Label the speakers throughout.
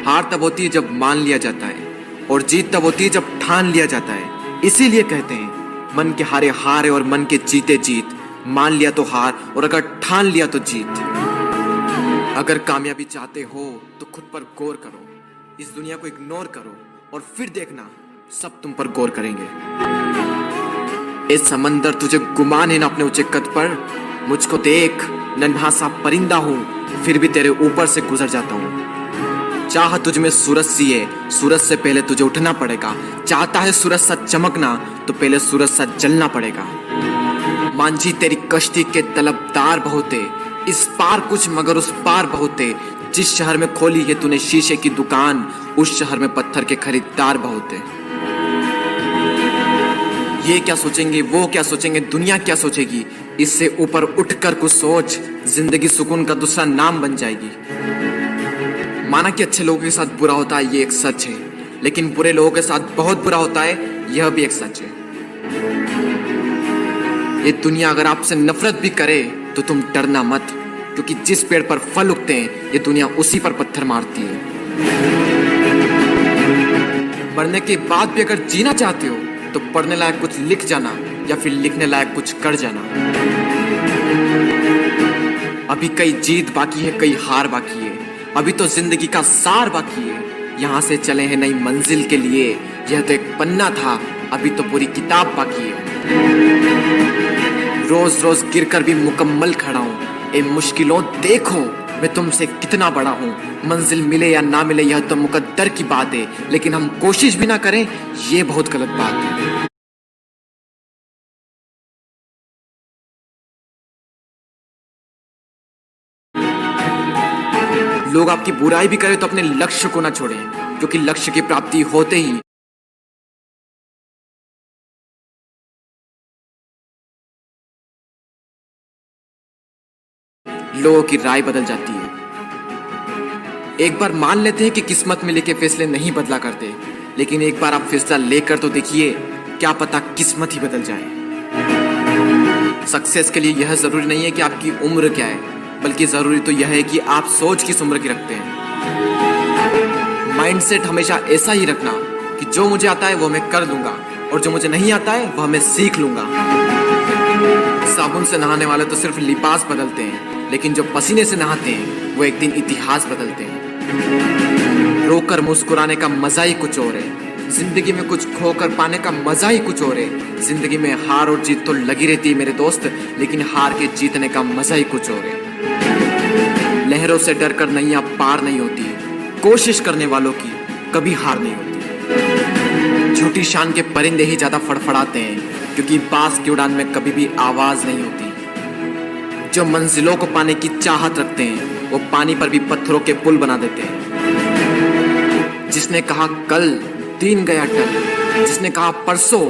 Speaker 1: हार तब होती है जब मान लिया जाता है और जीत तब होती है जब ठान लिया जाता है। इसीलिए कहते हैं मन के हारे हार है और मन के जीते जीत। मान लिया तो हार और अगर ठान लिया तो जीत। अगर कामयाबी चाहते हो तो खुद पर गौर करो, इस दुनिया को इग्नोर करो और फिर देखना सब तुम पर गौर करेंगे। इस समंदर तुझे गुमान है ना अपने ऊंचे कद पर। मुझको देख, नन्हा सा परिंदा हूँ फिर भी तेरे ऊपर से गुजर जाता हूँ। चाह तुझ में सूरज सी है, सूरज से पहले तुझे उठना पड़ेगा। चाहता है सूरज सा चमकना तो पहले सूरज सा जलना पड़ेगा। मांझी तेरी कश्ती के तलबदार बहुते, इस पार कुछ मगर उस पार बहुते। जिस शहर में खोली है तूने शीशे की दुकान, उस शहर में पत्थर के खरीदार बहुते। ये क्या सोचेंगे, वो क्या सोचेंगे, दुनिया क्या सोचेगी, इससे ऊपर उठकर कुछ सोच। जिंदगी सुकून का दूसरा नाम बन जाएगी। माना कि अच्छे लोगों के साथ बुरा होता है, ये एक सच है, लेकिन बुरे लोगों के साथ बहुत बुरा होता है, यह भी एक सच है। ये दुनिया अगर आपसे नफरत भी करे तो तुम डरना मत, क्योंकि जिस पेड़ पर फल उगते हैं ये दुनिया उसी पर पत्थर मारती है। मरने के बाद भी अगर जीना चाहते हो तो पढ़ने लायक कुछ लिख जाना या फिर लिखने लायक कुछ कर जाना। अभी कई जीत बाकी है, कई हार बाकी है, अभी तो जिंदगी का सार बाकी है। यहाँ से चले हैं नई मंजिल के लिए, यह तो एक पन्ना था, अभी तो पूरी किताब बाकी है। रोज रोज गिरकर भी मुकम्मल खड़ा हूँ। ए मुश्किलों देखो मैं तुमसे कितना बड़ा हूँ। मंजिल मिले या ना मिले यह तो मुकद्दर की बात है, लेकिन हम कोशिश भी ना करें ये बहुत गलत बात है। लोग आपकी बुराई भी करें तो अपने लक्ष्य को ना छोड़ें, क्योंकि लक्ष्य की प्राप्ति होते ही लोगों की राय बदल जाती है। एक बार मान लेते हैं कि किस्मत में लिखे फैसले नहीं बदला करते, लेकिन एक बार आप फैसला लेकर तो देखिए, क्या पता किस्मत ही बदल जाए। सक्सेस के लिए यह जरूरी नहीं है कि आपकी उम्र क्या है, बल्कि जरूरी तो यह है कि आप सोच किस उम्र की रखते हैं। माइंडसेट हमेशा ऐसा ही रखना कि जो मुझे आता है वो मैं कर लूंगा और जो मुझे नहीं आता है वह मैं सीख लूंगा। साबुन से नहाने वाले तो सिर्फ लिबास बदलते हैं, लेकिन जो पसीने से नहाते हैं वो एक दिन इतिहास बदलते हैं। रोकर मुस्कुराने का मजा ही कुछ और है, जिंदगी में कुछ खोकर पाने का मजा ही कुछ और है। जिंदगी में हार और जीत तो लगी रहती है मेरे दोस्त, लेकिन हार के जीतने का मजा ही कुछ और है। लहरों से डरकर नैया पार नहीं होती, कोशिश करने वालों की कभी हार नहीं होती। झूठी शान के परिंदे ही ज्यादा फड़फड़ाते हैं, क्योंकि बांस की उड़ान में कभी भी आवाज नहीं होती। जो मंजिलों को पाने की चाहत रखते हैं वो पानी पर भी पत्थरों के पुल बना देते हैं। जिसने कहा कल दिन गया टल, जिसने कहा परसों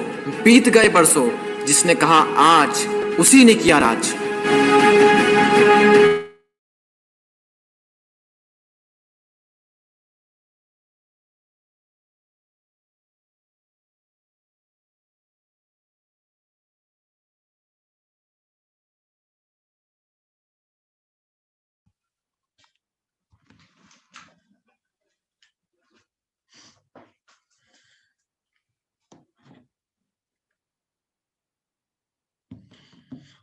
Speaker 1: बीत गए बरसों, जिसने कहा आज उसी ने किया राज।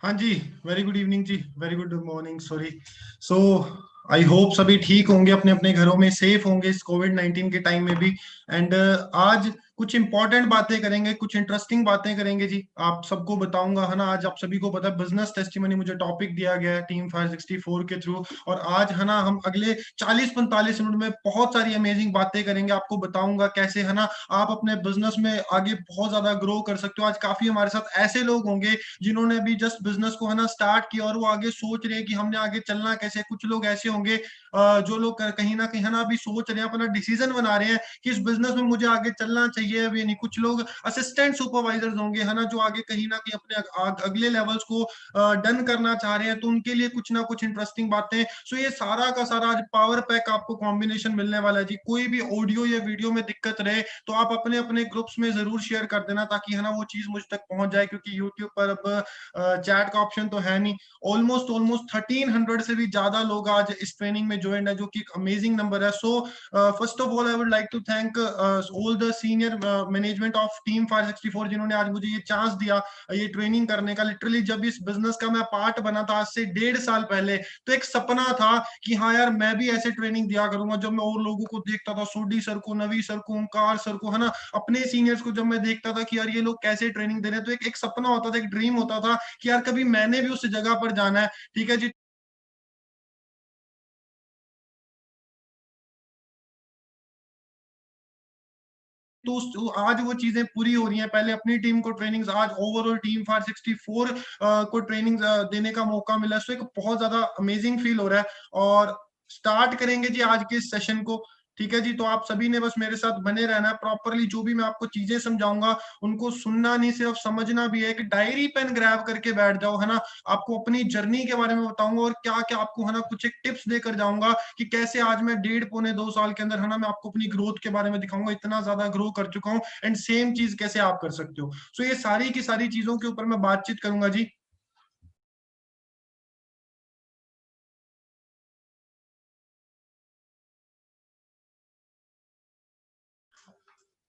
Speaker 2: हाँ जी, वेरी गुड इवनिंग जी, very good morning sorry. So I hope सभी ठीक होंगे, अपने अपने घरों में सेफ होंगे इस कोविड-19 के टाइम में भी। एंड आज कुछ इंपॉर्टेंट बातें करेंगे, कुछ इंटरेस्टिंग बातें करेंगे जी। आप सबको बताऊंगा, है ना। आज आप सभी को पता है बिजनेस टेस्टिमनी मुझे टॉपिक दिया गया है टीम 564 के थ्रू, और आज है ना हम अगले 40-45 मिनट में बहुत सारी अमेजिंग बातें करेंगे। आपको बताऊंगा कैसे है ना आप अपने बिजनेस में आगे बहुत ज्यादा ग्रो कर सकते हो। आज काफी हमारे साथ ऐसे लोग होंगे जिन्होंने अभी जस्ट बिजनेस को है ना स्टार्ट किया और वो आगे सोच रहे हैं कि हमने आगे चलना कैसे। कुछ लोग ऐसे होंगे जो लोग कहीं ना कहीं है ना अभी सोच रहे हैं, अपना डिसीजन बना रहे हैं कि इस बिजनेस में मुझे आगे चलना चाहिए ये है भी नहीं, कुछ लोग असिस्टेंट सुपरवाइजर्स होंगे, है ना, जो आगे कहीं ना कहीं अपने अगले लेवल्स को डन करना चाह रहे हैं, तो उनके लिए कुछ ना कुछ इंटरेस्टिंग बातें। सो ये सारा का सारा आज पावर पैक आपको कॉम्बिनेशन मिलने वाला है जी। कोई भी ऑडियो या वीडियो में दिक्कत रहे तो आप अपने अपने ग्रुप्स में जरूर शेयर कर देना, ताकि है ना वो चीज मुझ तक पहुंच जाए, क्योंकि यूट्यूब पर अब चैट का ऑप्शन तो है नहीं। ऑलमोस्ट ऑलमोस्ट 1300 से भी ज्यादा लोग आज इस ट्रेनिंग में ज्वाइन है, जो कि एक अमेजिंग नंबर है। So first of all I would like to thank all the senior management of team 564, जिन्होंने आज मुझे ये चांस दिया ये ट्रेनिंग करने का। लिटरली जब इस बिजनेस का मैं पार्ट बना था आज से 1.5 साल पहले, तो एक सपना था कि हाँ यार मैं भी ऐसे ट्रेनिंग दिया करूंगा। जब मैं और लोगों को देखता था, सोडी सर को, नवी सर को, ओंकार सर को, है ना, अपने सीनियर्स को जब मैं देखता था कि यार ये लोग कैसे ट्रेनिंग दे रहे हैं, तो एक सपना होता था, एक ड्रीम होता था कि यार कभी मैंने भी उस जगह पर जाना है। ठीक है जी। तो आज वो चीजें पूरी हो रही हैं। पहले अपनी टीम को ट्रेनिंग्स, आज ओवरऑल टीम 564 को ट्रेनिंग देने का मौका मिला। सो एक बहुत ज्यादा अमेजिंग फील हो रहा है। और स्टार्ट करेंगे जी आज के इस सेशन को। ठीक है जी। तो आप सभी ने बस मेरे साथ बने रहना है प्रॉपरली। जो भी मैं आपको चीजें समझाऊंगा उनको सुनना नहीं, सिर्फ समझना भी है। एक डायरी पेन ग्रैब करके बैठ जाओ, है ना। आपको अपनी जर्नी के बारे में बताऊंगा और क्या क्या आपको, है ना, कुछ एक टिप्स देकर जाऊंगा कि कैसे आज मैं 1.5 पौने 2 साल के अंदर, है ना, मैं आपको अपनी ग्रोथ के बारे में दिखाऊंगा। इतना ज्यादा ग्रो कर चुका हूँ, एंड सेम चीज कैसे आप कर सकते हो। सो ये सारी की सारी चीजों के ऊपर मैं बातचीत करूंगा जी।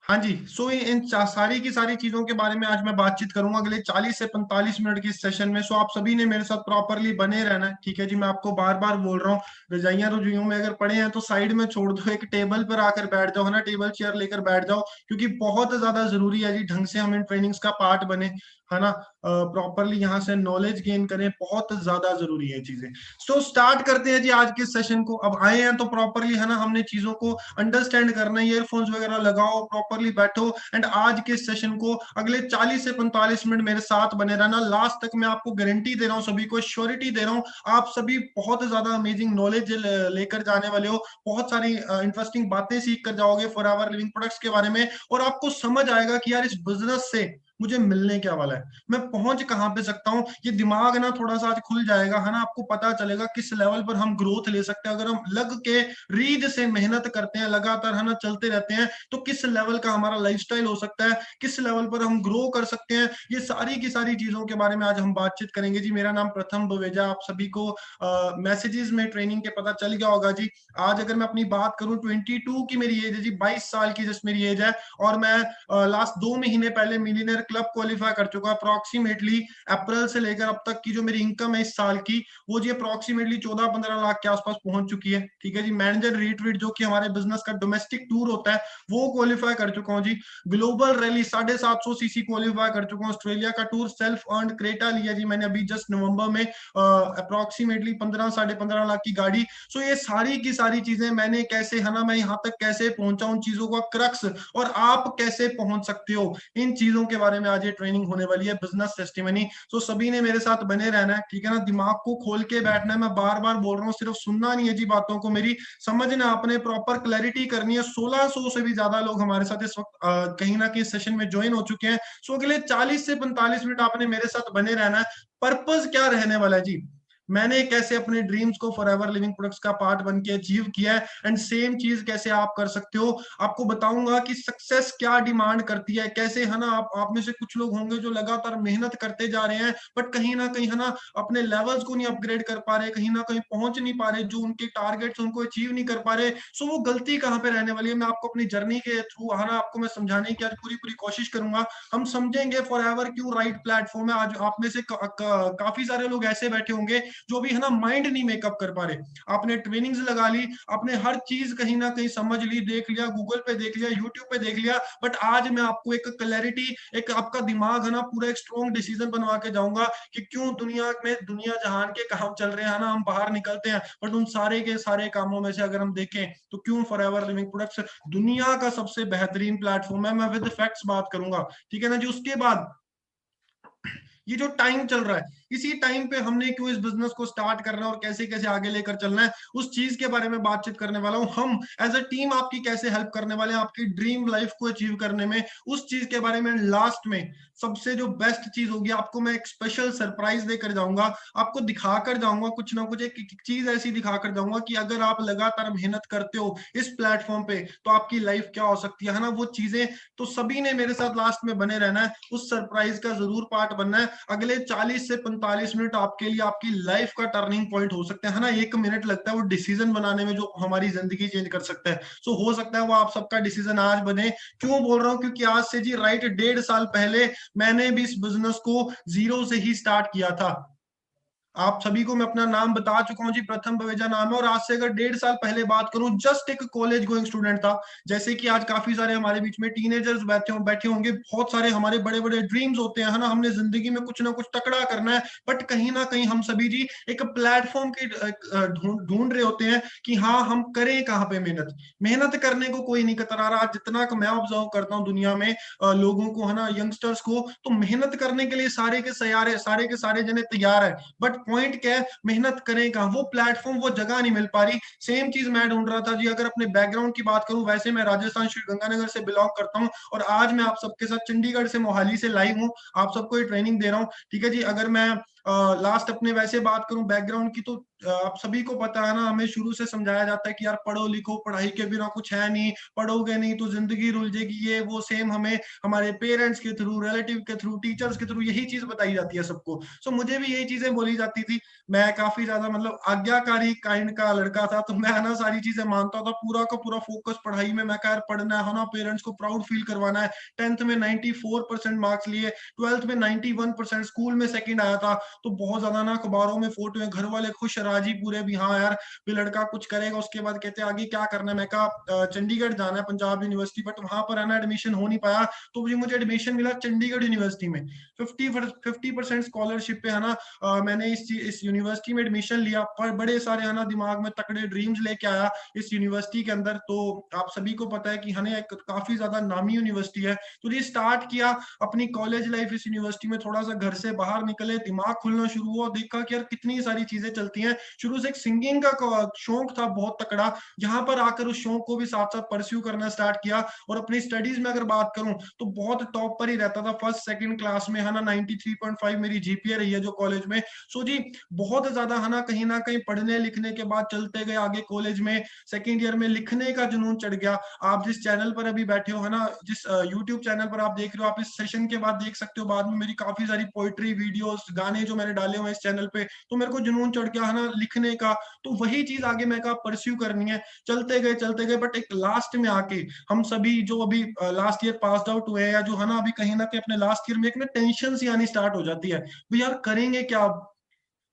Speaker 2: हाँ जी। सो इन सारी की सारी चीजों के बारे में आज मैं बातचीत करूंगा अगले 40 से 45 मिनट के इस सेशन में। सो आप सभी ने मेरे साथ प्रॉपरली बने रहना है। ठीक है जी। मैं आपको बार बार बोल रहा हूँ, रजाइयां रजुइयों में अगर पड़े हैं तो साइड में छोड़ दो, एक टेबल पर आकर बैठ जाओ, है ना, टेबल चेयर लेकर बैठ जाओ, क्योंकि बहुत ज्यादा जरूरी है जी ढंग से हम इन ट्रेनिंग्स का पार्ट बने, है ना। प्रॉपरली यहाँ से नॉलेज गेन करें, बहुत ज्यादा जरूरी है चीजें। सो स्टार्ट करते हैं जी आज के सेशन को। अब आए हैं तो प्रॉपरली, है ना, हमने चीजों को अंडरस्टैंड करना है। ईयरफोन्स वगैरह लगाओ, प्रॉपरली बैठो, एंड आज के सेशन को अगले 40 से 45 मिनट मेरे साथ बने रहना। लास्ट तक मैं आपको गारंटी दे रहा हूँ, सभी को श्योरिटी दे रहा हूँ, आप सभी बहुत ज्यादा अमेजिंग नॉलेज लेकर जाने वाले हो। बहुत सारी इंटरेस्टिंग बातें सीख कर जाओगे फॉरएवर लिविंग प्रोडक्ट्स के बारे में, और आपको समझ आएगा कि यार इस बिजनेस से मुझे मिलने क्या वाला है, मैं पहुंच कहां पे सकता हूँ। ये दिमाग ना थोड़ा सा आज खुल जाएगा, है ना। आपको पता चलेगा किस लेवल पर हम ग्रोथ ले सकते हैं। अगर हम लग के रीड से मेहनत करते हैं लगातार, है ना, चलते रहते हैं, तो किस लेवल का हमारा लाइफस्टाइल हो सकता है, किस लेवल पर हम ग्रो कर सकते हैं। ये सारी की सारी चीजों के बारे में आज हम बातचीत करेंगे जी। मेरा नाम प्रथम बवेजा, आप सभी को मैसेजेस में ट्रेनिंग के पता चल गया होगा जी। आज अगर मैं अपनी बात करूं, 22 की मेरी एज है जी, 22 साल की जस्ट मेरी एज है। और मैं लास्ट 2 महीने पहले मिलियनर क्लब क्वालिफाई कर चुका। अप्रोक्सीमेटली अप्रैल से लेकर अब तक की जो मेरी इनकम है इस साल की, वो जी अप्रोक्सीमेटली 14-15 लाख के आसपास पहुंच चुकी है। ठीक है जी। मैनेजर रिट्रीट जो कि हमारे बिजनेस का डोमेस्टिक टूर होता है, वो क्वालिफाई कर चुका हूँ जी। ग्लोबल रैली 750 सीसी क्वालिफाई कर चुका हूँ। ऑस्ट्रेलिया का टूर सेल्फ अर्न क्रेटा लिया जी मैंने अभी जस्ट नवंबर में, अप्रोक्सीमेटली 15-15.5 लाख की गाड़ी। सो ये सारी की सारी चीजें मैंने कैसे, है ना, मैं यहाँ तक कैसे पहुंचा, उन चीजों का क्रक्स, और आप कैसे पहुंच सकते हो, इन चीजों के बारे में आज ये ट्रेनिंग होने वाली है, बिजनेस टेस्टिमनी। सो सभी ने मेरे साथ बने रहना है, ठीक है ना। दिमाग को खोल के बैठना है। मैं बार बार बोल रहा हूँ, सिर्फ सुनना नहीं है जी बातों को, मेरी समझना, अपने प्रॉपर क्लैरिटी करनी है। 1600 से भी ज्यादा लोग हमारे साथ इस वक्त कहीं ना कहीं सेशन में ज्वाइन हो चुके हैं। सो अगले 40 से 45 मिनट आपने मेरे साथ बने रहना है। पर्पस क्या रहने वाला है जी, मैंने कैसे अपने ड्रीम्स को फॉरएवर लिविंग प्रोडक्ट्स का पार्ट बन के अचीव किया है, एंड सेम चीज कैसे आप कर सकते हो। आपको बताऊंगा कि सक्सेस क्या डिमांड करती है, कैसे, है ना। आप में से कुछ लोग होंगे जो लगातार मेहनत करते जा रहे हैं, बट कहीं ना कहीं, है ना, अपने लेवल्स को नहीं अपग्रेड कर पा रहे, कहीं ना कहीं पहुंच नहीं पा रहे, जो उनके टारगेट्स उनको अचीव नहीं कर पा रहे। सो वो गलती कहाँ पे रहने वाली है, मैं आपको अपनी जर्नी के थ्रू, है ना, आपको मैं समझाने की आज पूरी पूरी कोशिश करूंगा। हम समझेंगे फॉरएवर क्यों राइट प्लेटफॉर्म है। आज आप में से काफी सारे लोग ऐसे बैठे होंगे जो भी, है ना, माइंड नहीं मेकअप कर पा रहे। आपने ट्रेनिंग्स लगा ली, आपने हर चीज कहीं ना कहीं समझ ली, देख लिया, गूगल पे देख लिया, यूट्यूब पे देख लिया, बट आज मैं आपको एक क्लैरिटी, एक आपका दिमाग, है ना, पूरा एक स्ट्रॉन्ग डिसीजन बनवा के जाऊंगा कि क्यों दुनिया में, दुनिया जहान के काम चल रहे हैं ना, हम बाहर निकलते हैं, बट उन सारे के सारे कामों में से अगर हम देखें तो क्यों फॉरएवर लिविंग प्रोडक्ट्स दुनिया का सबसे बेहतरीन प्लेटफॉर्म है। मैं विद फैक्ट्स बात करूंगा, ठीक है ना जी। उसके बाद ये जो टाइम चल रहा है, इसी टाइम पे हमने क्यों इस बिजनेस को स्टार्ट करना है और कैसे कैसे आगे लेकर चलना है, उस चीज के बारे में बातचीत करने वाला हूँ। हम एज अ टीम आपकी कैसे हेल्प करने वाले हैं आपकी ड्रीम लाइफ को अचीव करने में, उस चीज के बारे में। लास्ट में सबसे जो बेस्ट चीज होगी, आपको मैं एक स्पेशल सरप्राइज देकर जाऊंगा, आपको दिखाकर जाऊंगा कुछ ना कुछ, एक चीज ऐसी दिखाकर जाऊंगा कि अगर आप लगातार मेहनत करते हो इस प्लेटफॉर्म पे तो आपकी लाइफ क्या हो सकती है ना, वो चीजें। तो सभी ने मेरे साथ लास्ट में बने रहना है, उस सरप्राइज का जरूर पार्ट बनना है। अगले 40 से 45 मिनट आपके लिए आपकी लाइफ का टर्निंग पॉइंट हो सकते हैं, है ना। 1 मिनट लगता है वो डिसीजन बनाने में जो हमारी जिंदगी चेंज कर सकता है। सो हो सकता है वो आप सबका डिसीजन आज बने। क्यों बोल रहा हूँ, क्योंकि आज से जी राइट 1.5 साल पहले मैंने भी इस बिजनेस को जीरो से ही स्टार्ट किया था। आप सभी को मैं अपना नाम बता चुका हूं जी, प्रथम बवेजा नाम है। और आज से अगर 1.5 साल पहले बात करूं, जस्ट एक कॉलेज गोइंग स्टूडेंट था। जैसे कि आज काफी सारे हमारे बीच में टीनेजर्स बैठे होंगे, बहुत सारे हमारे बड़े बड़े ड्रीम्स होते हैं, है ना। हमने जिंदगी में कुछ ना कुछ तकड़ा करना है, बट कहीं ना कहीं हम सभी जी एक प्लेटफॉर्म की ढूंढ रहे होते हैं कि हाँ हम करें कहाँ पे मेहनत। मेहनत करने को कोई नहीं कतरा रहा। जितना मैं ऑब्जर्व करता हूँ दुनिया में लोगों को, है ना, यंगस्टर्स को, तो मेहनत करने के लिए सारे के सारे जने तैयार है, बट पॉइंट क्या है, मेहनत करें कहाँ, वो प्लेटफॉर्म वो जगह नहीं मिल पा रही। सेम चीज मैं ढूंढ रहा था जी। अगर अपने बैकग्राउंड की बात करूं, वैसे मैं राजस्थान श्री गंगानगर से बिलोंग करता हूं, और आज मैं आप सबके साथ चंडीगढ़ से, मोहाली से लाइव हूं, आप सबको ये ट्रेनिंग दे रहा हूं, ठीक है जी। अगर मैं लास्ट अपने वैसे बात करूं बैकग्राउंड की, तो आप सभी को पता है ना, हमें शुरू से समझाया जाता है कि यार पढ़ो लिखो, पढ़ाई के बिना कुछ है नहीं, पढ़ोगे नहीं तो जिंदगी रुल जाएगी, ये वो। सेम हमें हमारे पेरेंट्स के थ्रू, रिलेटिव के थ्रू, टीचर्स के थ्रू यही चीज बताई जाती है सबको। सो मुझे भी यही चीजें बोली जाती थी। मैं काफी ज्यादा मतलब आज्ञाकारी काइंड का लड़का था, तो मैं ना सारी चीजें मानता था, पूरा का पूरा फोकस पढ़ाई में। मैं कह पढ़ना है ना, पेरेंट्स को प्राउड फील करवाना है। 10th में 94% मार्क्स लिए, 12th में 91%, स्कूल में सेकंड आया था। तो बहुत ज्यादा ना अखबारों में फोटो है, घर वाले खुश राजी पूरे भी, हाँ यार ये लड़का कुछ करेगा। उसके बाद कहते हैं आगे क्या करना है, मैं कहा चंडीगढ़ जाना है, पंजाब यूनिवर्सिटी, बट वहां पर है ना एडमिशन हो नहीं पाया। तो मुझे एडमिशन मिला चंडीगढ़ यूनिवर्सिटी में, 50% स्कॉलरशिप पे, है ना। मैंने इस यूनिवर्सिटी में एडमिशन लिया, पर बड़े सारे, है ना, दिमाग में तकड़े ड्रीम्स लेके आया इस यूनिवर्सिटी के अंदर। तो आप सभी को पता है कि हमें काफी ज्यादा नामी यूनिवर्सिटी है। तो ये स्टार्ट किया अपनी कॉलेज लाइफ इस यूनिवर्सिटी में, थोड़ा सा घर से बाहर निकले, दिमाग खुलना शुरू हुआ, देखा कि यार कितनी सारी चीजें चलती हैं। शुरू से एक सिंगिंग का शौक था बहुत तकड़ा, यहाँ पर आकर उस शौक को भी साथ साथ परस्यू करना स्टार्ट किया। और अपनी स्टडीज में अगर बात करूं तो बहुत टॉप पर ही रहता था, फर्स्ट सेकंड क्लास में, है ना। 93.5 मेरी जीपीए रही है जो कॉलेज में। सो जी बहुत ज्यादा, है ना कहीं पढ़ने लिखने के बाद चलते गए आगे कॉलेज में, सेकंड ईयर में लिखने का जुनून चढ़ गया। आप जिस चैनल पर अभी बैठे हो, है ना, जिस यूट्यूब चैनल पर आप देख रहे हो, आप इस सेशन के बाद देख सकते हो, बाद में मेरी काफी सारी पोइट्री वीडियोस, गाने जो मैंने डाले हुए हैं इस चैनल पे। तो मेरे को जुनून चढ़ गया, है ना, लिखने का। तो वही चीज आगे मैं कहा परस्यू करनी है। चलते गए, बट एक लास्ट में आके हम सभी जो अभी लास्ट ईयर पास आउट हुए, या जो है ना अभी कहीं ना कहीं अपने लास्ट ईयर में, एक ना टेंशन सी आनी स्टार्ट हो जाती है, भाई यार करेंगे क्या।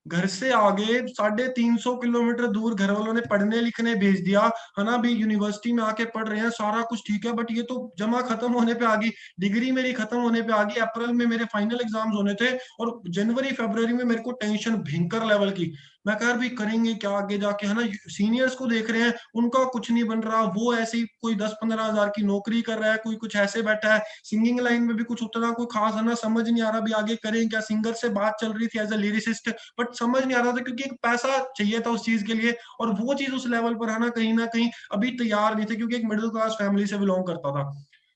Speaker 2: घर से आगे 350 किलोमीटर दूर घर वालों ने पढ़ने लिखने भेज दिया, है ना। अभी यूनिवर्सिटी में आके पढ़ रहे हैं, सारा कुछ ठीक है, बट ये तो जमा खत्म होने पे आ गई, डिग्री मेरी खत्म होने पे आ गई। अप्रैल में मेरे फाइनल एग्जाम्स होने थे, और जनवरी फरवरी में मेरे को टेंशन भयंकर लेवल की। मैं कह भी करेंगे क्या आगे जाके, है ना। सीनियर्स को देख रहे हैं, उनका कुछ नहीं बन रहा, वो ऐसे ही कोई 10-15 हजार की नौकरी कर रहा है, कोई कुछ ऐसे बैठा है। सिंगिंग लाइन में भी कुछ उतना कोई खास, है ना, समझ नहीं आ रहा भी आगे करें क्या। सिंगर से बात चल रही थी एज ए लिरिसिस्ट, बट समझ नहीं आ रहा था, क्योंकि एक पैसा चाहिए था उस चीज के लिए, और वो चीज उस लेवल पर, है ना कहीं अभी तैयार नहीं थे, क्योंकि एक मिडिल क्लास फैमिली से बिलोंग करता था।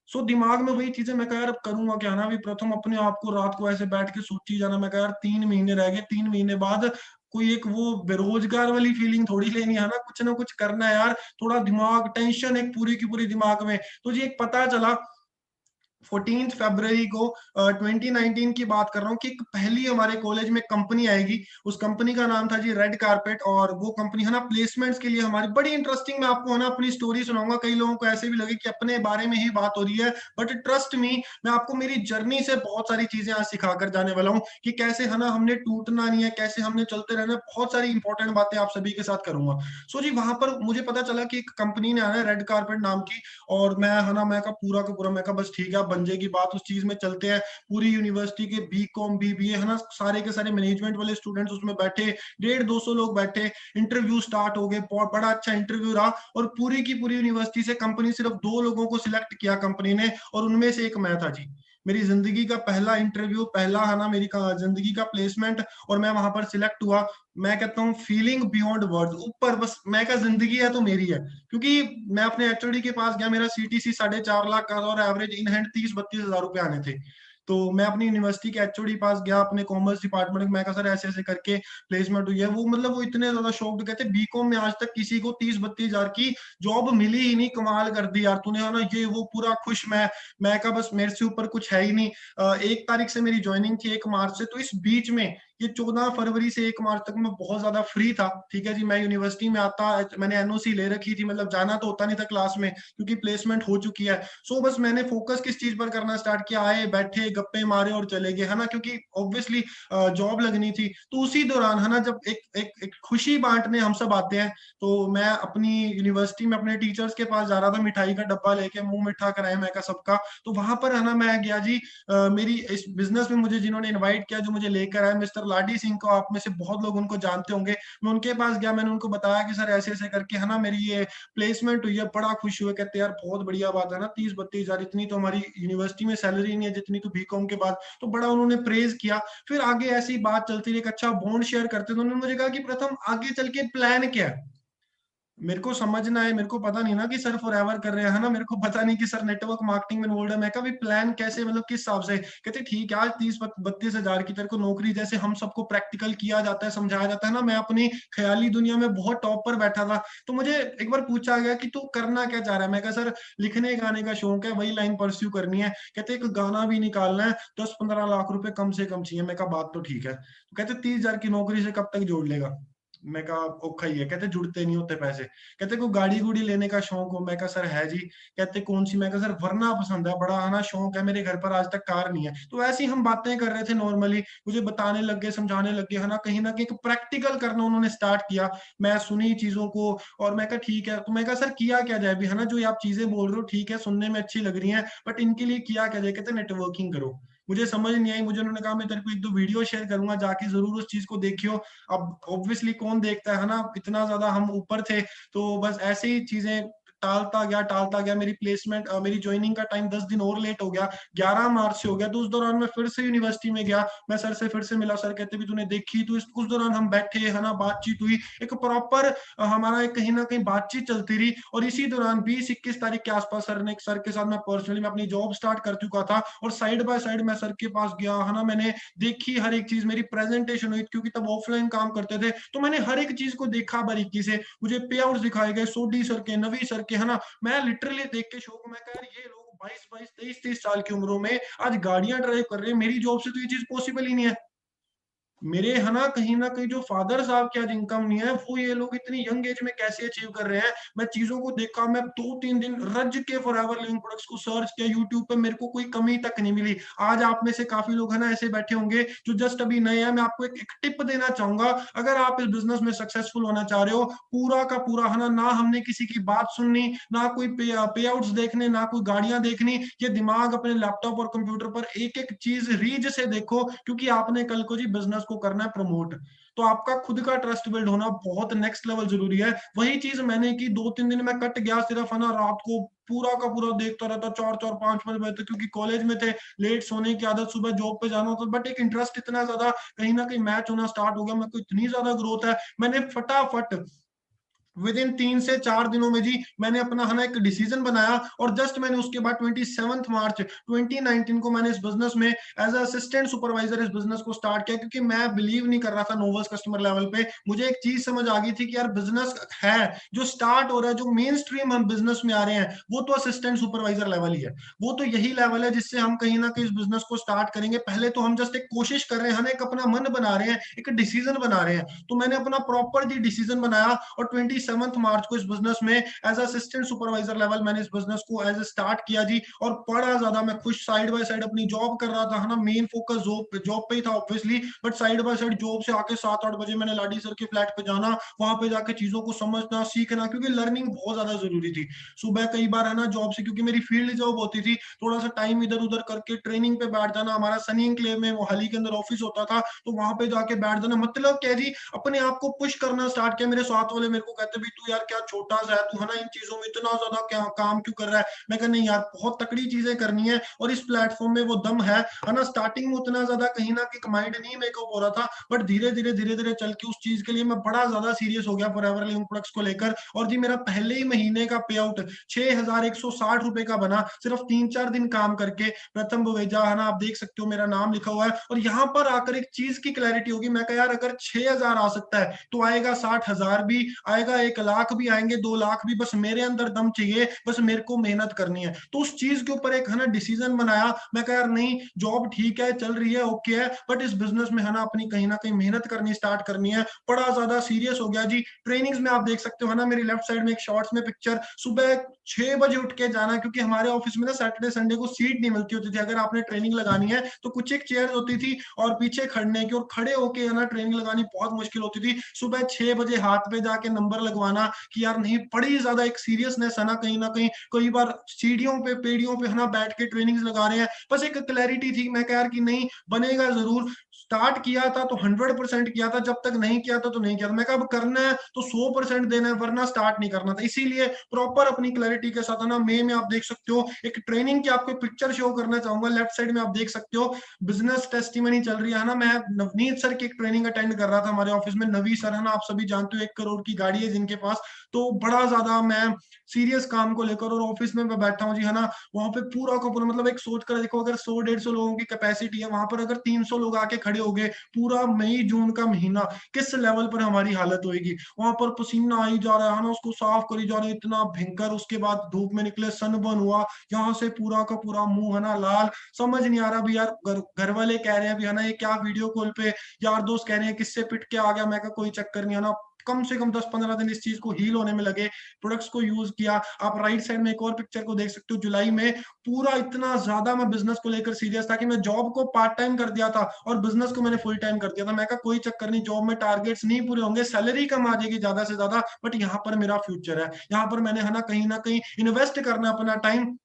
Speaker 2: सो दिमाग में वही चीजें, मैं कह यार अब करूंगा क्या ना। अभी प्रथम अपने आप को रात को ऐसे बैठ के सोची जाना, मैं कह यार 3 महीने रह गए, 3 महीने बाद कोई एक वो बेरोजगार वाली फीलिंग थोड़ी लेनी है ना, कुछ ना कुछ करना है यार। थोड़ा दिमाग टेंशन एक पूरी की पूरी दिमाग में। तो जी एक पता चला 14 फरवरी को 2019 की बात कर रहा हूँ, कि पहली हमारे कॉलेज में कंपनी आएगी। उस कंपनी का नाम था जी रेड कारपेट, और वो कंपनी, है ना, प्लेसमेंट्स के लिए हमारी बड़ी इंटरेस्टिंग। मैं आपको, है ना, अपनी स्टोरी सुनाऊंगा। कई लोगों को ऐसे भी लगे कि अपने बारे में ही बात हो रही है, बट ट्रस्ट मी, मैं आपको मेरी जर्नी से बहुत सारी चीजें आज सिखा कर जाने वाला हूँ, कि कैसे, है ना, हमने टूटना नहीं है, कैसे हमने चलते रहना है। बहुत सारी इंपॉर्टेंट बातें आप सभी के साथ करूंगा। सो जी वहां पर मुझे पता चला कि एक कंपनी ने आना है रेड कारपेट नाम की, और मैं, है ना, मैं का पूरा का पूरा, मैं का बस ठीक है बन जाएगी बात, उस चीज में चलते हैं। पूरी यूनिवर्सिटी के बीकॉम बीबीए, है ना, सारे के सारे मैनेजमेंट वाले स्टूडेंट्स उसमें बैठे, 150-200 लोग बैठे। इंटरव्यू स्टार्ट हो गए, बहुत बड़ा अच्छा इंटरव्यू रहा, और पूरी की पूरी यूनिवर्सिटी से कंपनी सिर्फ 2 लोगों को सिलेक्ट किया कंपनी ने, और उनमें से एक मैं था जी। मेरी जिंदगी का पहला इंटरव्यू, पहला है ना मेरी जिंदगी का प्लेसमेंट, और मैं वहां पर सिलेक्ट हुआ। मैं कहता हूँ फीलिंग बियॉन्ड वर्ड्स, ऊपर बस मैं का जिंदगी है तो मेरी है। क्योंकि मैं अपने एचओडी के पास गया, मेरा सीटीसी 4.5 लाख का था और एवरेज इन हैंड 30-32 हजार रुपए आने थे। तो मैं अपनी यूनिवर्सिटी के एचओडी पास गया, अपने कॉमर्स डिपार्टमेंट में, मैं कहा सर ऐसे ऐसे करके प्लेसमेंट हुई है। वो मतलब वो इतने ज्यादा शॉक्ड, कहते बीकॉम में आज तक किसी को 30-32 हजार की जॉब मिली ही नहीं, कमाल कर दी यार तूने, है ना ये वो, पूरा खुश। मैं कहा बस मेरे से ऊपर कुछ है ही नहीं। 1 तारीख से मेरी ज्वाइनिंग थी, 1 मार्च से, तो इस बीच में ये 14 फरवरी से 1 मार्च तक मैं बहुत ज्यादा फ्री था। ठीक है जी, मैं यूनिवर्सिटी में आता, मैंने एनओसी ले रखी थी, मतलब जाना तो होता नहीं था क्लास में क्योंकि प्लेसमेंट हो चुकी है। सो बस मैंने फोकस किस चीज पर करना स्टार्ट किया, आए बैठे गप्पे मारे और चले गए, है ना, क्योंकि ऑब्वियसली जॉब लगनी थी। तो उसी दौरान है ना, जब एक खुशी बांटने हम सब आते हैं, तो मैं अपनी यूनिवर्सिटी में अपने टीचर्स के पास जा रहा था, मिठाई का डब्बा लेके, मुंह मिठा कराए मैं का सबका। तो वहां पर है ना मैं गया जी, मेरी इस बिजनेस में मुझे जिन्होंने इनवाइट किया, जो मुझे लेकर आए, मिस्टर लाडी सिंह को, आप में से बहुत लोग उनको जानते होंगे। मैं उनके पास गया, मैंने उनको बताया कि सर ऐसे ऐसे करके है ना मेरी ये प्लेसमेंट हुई है। बड़ा खुश हुए, कहते यार बहुत बढ़िया बात है ना, 30-32 हजार, इतनी तो हमारी यूनिवर्सिटी में सैलरी नहीं है जितनी तो बीकॉम के बाद। तो बड़ा उन्होंने प्रेज किया। फिर आगे ऐसी बात चलती रही, एक अच्छा बॉन्ड शेयर करते, तो उन्होंने मुझे कहा कि प्रथम आगे चल के प्लान क्या है। मेरे को समझना है, मेरे को पता नहीं ना कि सर फॉर एवर कर रहे हैं, है ना, मेरे को पता नहीं कि सर नेटवर्क मार्केटिंग में इन्वॉल्व है। मैं कहा भी प्लान कैसे, मतलब किस हिसाब से। कहते ठीक है, आज 30-32 हजार की तेरे को नौकरी, जैसे हम सबको प्रैक्टिकल किया जाता है, समझाया जाता है ना, मैं अपनी ख्याली दुनिया में बहुत टॉप पर बैठा था। तो मुझे एक बार पूछा गया कि तू करना क्या चाह रहा है। मैं कहा सर लिखने गाने का शौक है, वही लाइन परस्यू करनी है। कहते एक गाना भी निकालना है, 10-15 लाख रुपए कम से कम चाहिए। मैं कहा बात तो ठीक है। तो कहते 30 हजार की नौकरी से कब तक जोड़ लेगा। मैं कहा औखा ही है। कहते जुड़ते नहीं होते पैसे। कहते को गाड़ी गुड़ी लेने का शौक हो। मैं कहा सर है जी। कहते कौन सी। मैं कहा सर वरना पसंद है, बड़ा आना शौक है, मेरे घर पर आज तक कार नहीं है। तो ऐसे ही हम बातें कर रहे थे नॉर्मली, मुझे बताने लग गए, समझाने लग गए, है ना कहीं एक प्रैक्टिकल करना उन्होंने स्टार्ट किया। मैं सुनी चीजों को, और मैं कहा ठीक है। तो मैं कहा सर किया क्या जाए भी, है ना, जो ये आप चीजें बोल रहे हो ठीक है, सुनने में अच्छी लग रही है, बट इनके लिए किया क्या जाए। कहते नेटवर्किंग करो। मुझे समझ नहीं आई। मुझे उन्होंने कहा मैं तेरे को 1-2 वीडियो शेयर करूंगा, जाके जरूर उस चीज को देखियो। अब ऑब्वियसली कौन देखता है ना, इतना ज्यादा हम ऊपर थे। तो बस ऐसे ही चीजें टालता गया। मेरी प्लेसमेंट, मेरी ज्वाइनिंग का टाइम 10 दिन और लेट हो गया, 11 मार्च से हो गया। तो उस दौरान मैं फिर से यूनिवर्सिटी में गया, मैं सर से फिर से मिला। सर कहते भी तूने देखी। तो उस दौरान हम बैठे, है ना, बातचीत हुई, एक प्रॉपर हमारा एक कहीं ना कहीं बातचीत चलती रही। और इसी दौरान 20-21 तारीख के आसपास सर के साथ मैं पर्सनली मैं अपनी जॉब स्टार्ट कर चुका था, और साइड बाय साइड मैं सर के पास गया, है ना, मैंने देखी हर एक चीज, मेरी प्रेजेंटेशन हुई, क्योंकि तब ऑफलाइन काम करते थे। तो मैंने हर एक चीज को देखा बारीकी से, मुझे पे आउट दिखाए गए, सोडी सर के, नवी सर के, है ना। मैं लिटरली देख के शौक, मैं कह ये लोग 22-22 23-23 साल की उम्रों में आज गाड़ियां ड्राइव कर रहे हैं, मेरी जॉब से तो ये चीज पॉसिबल ही नहीं है। मेरे है ना कहीं जो फादर साहब की आज इनकम नहीं है, वो ये लोग इतनी यंग एज में कैसे अचीव कर रहे हैं। मैं चीजों को देखा, मैं 2-3 दिन रज के फॉरएवर लिविंग प्रोडक्ट्स को सर्च किया यूट्यूब पे, मेरे को कोई कमी तक नहीं मिली। आज आप में से काफी लोग है ना ऐसे बैठे होंगे जो जस्ट अभी नए हैं। मैं आपको एक टिप देना चाहूंगा, अगर आप इस बिजनेस में सक्सेसफुल होना चाह रहे हो, पूरा का पूरा है ना हमने किसी की बात सुननी, ना कोई पे आउट्स देखने, ना कोई गाड़ियां देखनी। ये दिमाग अपने लैपटॉप और कंप्यूटर पर एक एक चीज रीज से देखो, क्योंकि आपने कल को जी बिजनेस को करना है प्रमोट। तो आपका खुद का ट्रस्ट बिल्ड होना बहुत नेक्स्ट लेवल जरूरी है। वही चीज मैंने की, 2-3 दिन में कट गया, सिर्फ है ना रात को पूरा का पूरा देखता रहता, 4-4 5-5 बजे तक, क्योंकि कॉलेज में थे, लेट सोने की आदत, सुबह जॉब पे जाना होता। बट एक इंटरेस्ट इतना ज्यादा कहीं ना कहीं मैच होना स्टार्ट हो गया, मेरे को इतनी ज्यादा ग्रोथ है, मैंने फटाफट विद इन 3 से 4 दिनों में जी मैंने अपना है ना एक डिसीजन बनाया। और जस्ट मैंने उसके बाद 27 मार्च 2019 को मैंने इस बिजनेस में एज असिस्टेंट सुपरवाइजर इस बिजनेस को स्टार्ट किया, क्योंकि मैं बिलीव नहीं कर रहा था नोवर्स कस्टमर लेवल पे। मुझे एक चीज समझ आ गई थी कि यार बिजनेस है जो स्टार्ट हो रहा है, जो मेन स्ट्रीम हम बिजनेस में आ रहे हैं, वो तो असिस्टेंट सुपरवाइजर लेवल ही है। वो तो यही लेवल है जिससे हम कहीं ना कहीं इस बिजनेस को स्टार्ट करेंगे। पहले तो हम जस्ट एक कोशिश कर रहे हैं, हम एक अपना मन बना रहे हैं, एक डिसीजन बना रहे हैं। तो मैंने अपना प्रॉपर जी डिसीजन बनाया, और 27 मार्च को इस बिजनेस में एज असिस्टेंट सुपरवाइजर लेवल मैंने इस बिजनेस को एज स्टार्ट किया जी। और बड़ा ज्यादा मैं खुश, साइड बाय साइड अपनी जॉब कर रहा था, है ना, मेन फोकस जॉब पे ही था obviously, but side by side job से आके 7-8 बजे मैंने लाडी सर के फ्लैट पे जाना, वहां पे जाके चीजों को समझना सीखना, क्योंकि लर्निंग बहुत ज्यादा जरूरी थी। सुबह कई बार है ना जॉब से, क्योंकि मेरी फील्ड जॉब होती थी, थोड़ा सा टाइम इधर उधर करके ट्रेनिंग पे बैठ जाना। हमारा सनी एंक्लेव में मोहाली के अंदर ऑफिस होता था, तो वहां पे जाके बैठ जाना। मतलब क्या जी, अपने आप को पुश करना स्टार्ट किया। मेरे साथ वाले मेरे को कहते कहते भी तू यार क्या छोटा सा है तू, है ना, इन चीजों में इतना ज्यादा क्या काम क्यों कर रहा है। मैं कहा नहीं यार बहुत तकड़ी चीजें करनी है और इस प्लेटफॉर्म में वो दम है ना। स्टार्टिंग में उतना ज्यादा कहीं ना कहीं माइंड नहीं मेकअप हो रहा था, बट धीरे धीरे चल के उस चीज के लिए मैं बड़ा ज्यादा सीरियस हो गया फॉरएवर लिविंग प्रोडक्ट्स को लेकर। और जी मेरा पहले ही महीने का पे आउट 6,160 रुपए का बना, सिर्फ 3-4 दिन काम करके। प्रथम बुवेजा, है ना, आप देख सकते हो मेरा नाम लिखा हुआ है। और यहाँ पर आकर एक चीज की क्लैरिटी होगी, मैं कहा यार अगर 6,000 आ सकता है तो आएगा 60,000 भी आएगा, 1 लाख भी आएंगे, 2 लाख भी, बस मेरे अंदर दम चाहिए, बस मेरे को मेहनत करनी है। तो उस चीज के ऊपर एक, है ना, डिसीजन बनाया। मैं कहा यार नहीं, जॉब ठीक है चल रही है ओके है, बट इस बिजनेस में, है ना, अपनी कहीं ना कहीं मेहनत करनी स्टार्ट करनी है। बड़ा ज्यादा सीरियस हो गया जी। ट्रेनिंग्स में आप देख सकते हो, है ना, मेरी लेफ्ट साइड में एक शॉर्ट्स में पिक्चर, सुबह 6 बजे उठ के जाना, क्योंकि हमारे ऑफिस में ना सैटरडे संडे को सीट नहीं मिलती होती थी। अगर आपने ट्रेनिंग लगानी है तो कुछ एक चेयर होती थी और पीछे खड़ने की, और खड़े होके, है ना, ट्रेनिंग लगानी बहुत मुश्किल होती थी। सुबह 6 बजे हाथ पे जाके नंबर लगवाना कि यार नहीं, बड़ी ज्यादा एक सीरियसनेस है ना, कहीं ना कहीं कई बार सीढ़ियों पे पेड़ियों पे, है ना, बैठ के ट्रेनिंग्स लगा रहे हैं। बस एक क्लैरिटी थी, मैं कह यार कि नहीं बनेगा जरूर। स्टार्ट किया था तो 100% किया था, जब तक नहीं किया था तो नहीं किया था। मैं कहा अब करना है तो 100% देना है, वरना स्टार्ट नहीं करना था। इसीलिए प्रॉपर अपनी क्लैरिटी के साथ, है ना, मई में आप देख सकते हो एक ट्रेनिंग की आपको पिक्चर शो करना चाहूंगा। लेफ्ट साइड में आप देख सकते हो बिजनेस टेस्टिमनी चल रही है ना। मैं नवनीत सर की एक ट्रेनिंग अटेंड कर रहा था हमारे ऑफिस में। नवी सर, है ना, आप सभी जानते हो, 1 करोड़ की गाड़ी है जिनके पास। तो बड़ा ज्यादा मैं सीरियस काम को लेकर और ऑफिस में मैं बैठा हूँ जी, है ना। वहां पे पूरा का पूरा, मतलब एक सोच कर देखो, अगर 100-150 लोगों की कैपेसिटी है वहां पर, अगर 300 लोग आके खड़े हो गए पूरा मई जून का महीना, किस लेवल पर हमारी हालत होगी। वहां पर पसीना आई जा रहा है ना, उसको साफ करी जा रही है, इतना भयंकर। उसके बाद धूप में निकले, सनबर्न हुआ, यहाँ से पूरा का पूरा मुंह, है ना, लाल। समझ नहीं आ रहा भी यार, घर वाले कह रहे हैं भी, है ना, ये क्या वीडियो कॉल पे यार दोस्त कह रहे हैं किससे पिट के आ गया। मैं कहा कोई चक्कर नहीं, है ना, कम से कम 10-15 दिन इस चीज को हील होने में लगे। प्रोडक्ट्स को यूज किया। आप राइट साइड में एक और पिक्चर को देख सकते हो, जुलाई में पूरा इतना ज्यादा मैं बिजनेस को लेकर सीरियस था कि मैं जॉब को पार्ट टाइम कर दिया था और बिजनेस को मैंने फुल टाइम कर दिया था। मैं कहा कोई चक्कर नहीं, जॉब में टारगेट्स नहीं पूरे होंगे, सैलरी कम आ जाएगी ज्यादा से ज्यादा, बट यहाँ पर मेरा फ्यूचर है। यहाँ पर मैंने, है ना कहीं इन्वेस्ट करना अपना टाइम।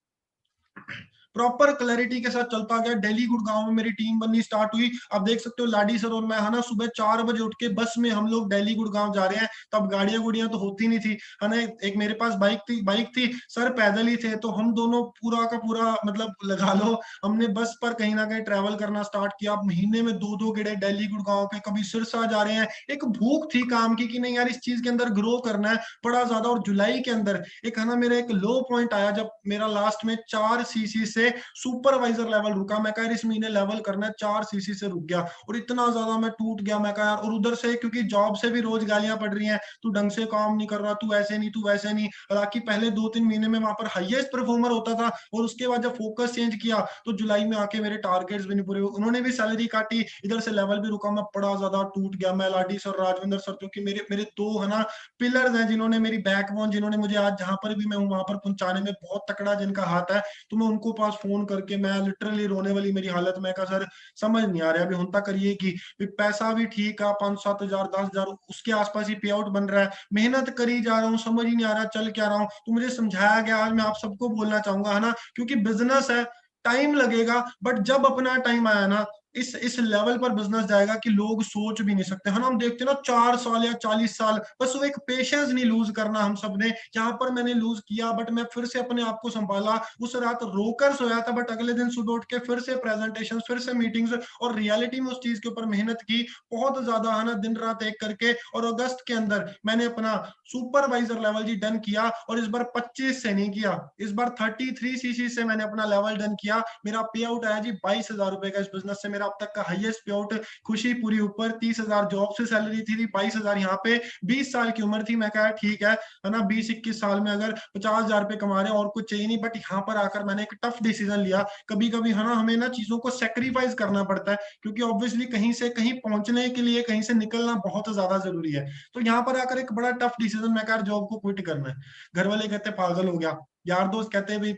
Speaker 2: प्रॉपर क्लैरिटी के साथ चलता गया। दिल्ली गुड़गांव में मेरी टीम बननी स्टार्ट हुई। आप देख सकते हो लाडी सर और मैं, है ना, सुबह 4 बजे उठ के बस में हम लोग दिल्ली गुड़गांव जा रहे हैं। तब गाड़ियां गुड़ियां तो होती नहीं थी, है ना। एक मेरे पास बाइक थी, सर पैदल ही थे। तो हम दोनों पूरा का पूरा, मतलब लगा लो, हमने बस पर कहीं ना कहीं ट्रेवल करना स्टार्ट किया। महीने में 2-2 गेड़े दिल्ली गुड़गांव के, कभी सिरसा जा रहे हैं। एक भूख थी काम की कि नहीं यार, इस चीज के अंदर ग्रो करना है बड़ा ज्यादा। और जुलाई के अंदर एक, है ना, मेरा एक लो पॉइंट आया जब मेरा लास्ट में 4 सीसी से सुपरवाइजर लेवल रुका। मैं कहा इस महीने लेवल करना है, 4 सीसी से रुक गया और इतना ज्यादा मैं टूट गया। मैं कहा यार, और उधर से क्योंकि जॉब से भी रोज गालियां पड़ रही हैं, तू ढंग से काम नहीं कर रहा, तू ऐसे नहीं, तू वैसे नहीं। हालांकि पहले 2-3 महीने में वहां पर हाईएस्ट परफॉर्मर होता था, और उसके बाद जब फोकस चेंज किया तो जुलाई में आके मेरे टारगेट्स भी नहीं पूरे हुए, उन्होंने भी सैलरी काटी, इधर से लेवल भी रुका। मैं बड़ा ज्यादा टूट गया। मैं लाडी सर, राजविंदर सर, जो कि मेरे मेरे दो, है ना, पिलर्स हैं, जिन्होंने मेरी बैकबोन, जिन्होंने मुझे आज जहां पर भी मैं हूं वहां पर पहुंचाने में बहुत तकड़ा जिनका हाथ है। तो मैं उनको पास फोन करके मैं लिटरली रोने वाली मेरी हालत में, कहा सर समझ नहीं आ रहा अभी होता करिए कि पैसा भी ठीक है, 5-7 हजार 10 हजार उसके आसपास ही पे आउट बन रहा है, मेहनत करी जा रहा हूँ, समझ ही नहीं आ रहा चल क्या रहा हूँ। तो मुझे समझाया गया। आज मैं आप सबको बोलना चाहूंगा, है ना, क्योंकि बिजनेस है, टाइम लगेगा, बट जब अपना टाइम आया ना, इस लेवल पर बिजनेस जाएगा कि लोग सोच भी नहीं सकते, है ना। हम देखते हैं ना 4 साल या 40 साल, बस वो एक पेशेंस नहीं लूज करना हम सब ने। यहाँ पर मैंने लूज किया, बट मैं फिर से अपने आप को संभाला। उस रात रोकर सोया था, बट अगले दिन सुबह उठ के फिर से प्रेजेंटेशन, फिर से मीटिंग्स, और रियलिटी में उस चीज के ऊपर मेहनत की बहुत ज्यादा, है ना, दिन रात एक करके। और अगस्त के अंदर मैंने अपना सुपरवाइजर लेवल जी डन किया, और इस बार 25 से नहीं किया, इस बार 33 सीसी से मैंने अपना लेवल डन किया। मेरा पे आउट आया जी 22,000 रुपए का। इस बिजनेस से मेरा अब तक का हाईएस्ट पे आउट। खुशी पूरी ऊपर। 30,000 जॉब से सैलरी थी, 22,000 यहाँ पे। 20 साल की उम्र थी। मैं कहा ठीक है ना, 20-21 साल में अगर 50,000 रुपए कमा रहे हैं और कुछ चाहिए नहीं। बट यहाँ पर आकर मैंने एक टफ डिसीजन लिया। कभी कभी, है ना, हमें ना चीजों को सेक्रीफाइस करना पड़ता है, क्योंकि ऑब्वियसली कहीं से कहीं पहुंचने के लिए कहीं से निकलना बहुत ज्यादा जरूरी है। तो यहाँ पर आकर एक बड़ा टफ डिसीजन, मैं कहा जॉब को क्विट करना है। घर वाले कहते पागल हो गया, यार दोस्त कहते भाई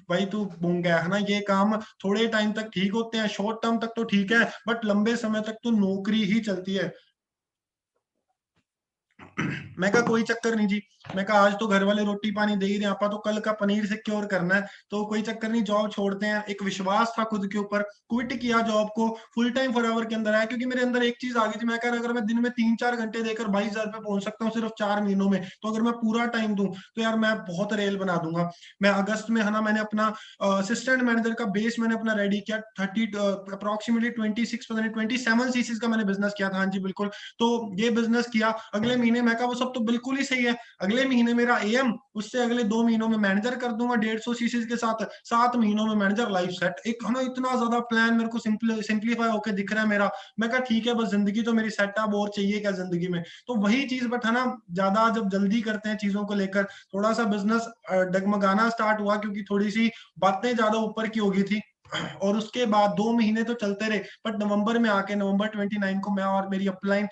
Speaker 2: भाई तू बूम गया, है ना, ये काम थोड़े टाइम तक ठीक होते हैं, शॉर्ट टर्म तक तो ठीक है, बट लंबे समय तक तो नौकरी ही चलती है। मैं कहा कोई चक्कर नहीं जी, मैं कहा आज तो घर वाले रोटी पानी दे ही रहे हैं, आपा तो कल का पनीर सिक्योर करना है, तो कोई चक्कर नहीं, जॉब छोड़ते हैं। एक विश्वास था खुद के ऊपर, क्विट किया जॉब को, फुल टाइम फॉरएवर के अंदर आया, क्योंकि मेरे अंदर एक चीज आ गई थी, मैं कह रहा अगर मैं दिन में 3-4 घंटे देकर 22,000 पे पहुंच सकता हूँ सिर्फ 4 महीनों में, तो अगर मैं पूरा टाइम दूं तो यार मैं बहुत रेल बना दूंगा। मैं अगस्त में है ना, मैंने अपना असिस्टेंट मैनेजर का बेस मैंने अपना रेडी किया, 30 अप्रोक्सीमेटली 26 पता नहीं 27 सीसीज का मैंने बिजनेस किया था, हाँ जी बिल्कुल। तो ये बिजनेस किया, अगले महीने मैं कहा वो सब तो बिल्कुल ही सही है, अगले महीने मेरा एएम, उससे अगले 2 महीनों में मैनेजर कर दूंगा 150 सीसीज के साथ, 7 महीनों में मैनेजर, लाइफ सेट। एक है ना इतना ज्यादा प्लान मेरे को सिंप्लीफाई होकर दिख रहा है मेरा। मैं कहा ठीक है, बस जिंदगी तो मेरी सेट अब और चाहिए क्या जिंदगी में। तो वही चीज, बट है ना ज्यादा जब जल्दी करते हैं चीजों को लेकर, थोड़ा सा बिजनेस डगमगाना स्टार्ट हुआ, क्योंकि थोड़ी सी बातें ज्यादा ऊपर की हो गई थी। और उसके बाद 2 महीने तो चलते रहे, बट नवंबर में आके, नवंबर 29 को, मैं और मेरी अपलाइन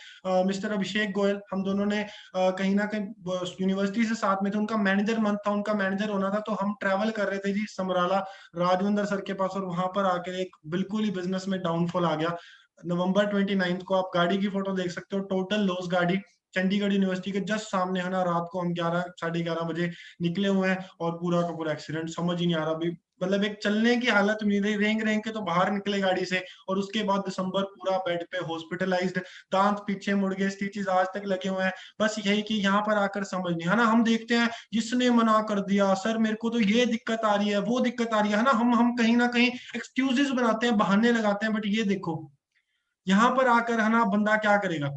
Speaker 2: मिस्टर अभिषेक गोयल, हम दोनों ने कहीं ना कहीं यूनिवर्सिटी से साथ में थे, उनका मैनेजर मंथ था, उनका मैनेजर होना था, तो हम ट्रैवल कर रहे थे जी समराला राजविंदर सर के पास, और वहां पर आकर एक बिल्कुल ही बिजनेस में डाउनफॉल आ गया। नवंबर 29 को आप गाड़ी की फोटो देख सकते हो, टोटल लॉस गाड़ी, चंडीगढ़ यूनिवर्सिटी के जस्ट सामने है ना, रात को हम 11 साढ़े 11 बजे निकले हुए हैं, और पूरा का पूरा एक्सीडेंट, समझ ही नहीं आ रहा अभी, मतलब एक चलने की हालत नहीं रही, रेंग रेंग के तो बाहर निकले गाड़ी से। और उसके बाद दिसंबर पूरा बेड पे हॉस्पिटलाइज्ड, दांत पीछे मुड़ गए, स्टिचेस आज तक लगे हुए हैं। बस यही कि यहाँ पर आकर समझ नहीं, है ना, हम देखते हैं जिसने मना कर दिया, सर मेरे को तो ये दिक्कत आ रही है, वो दिक्कत आ रही है ना, हम कहीं ना कहीं एक्सक्यूजेस बनाते हैं, बहाने लगाते हैं, बट ये देखो यहाँ पर आकर है ना बंदा क्या करेगा।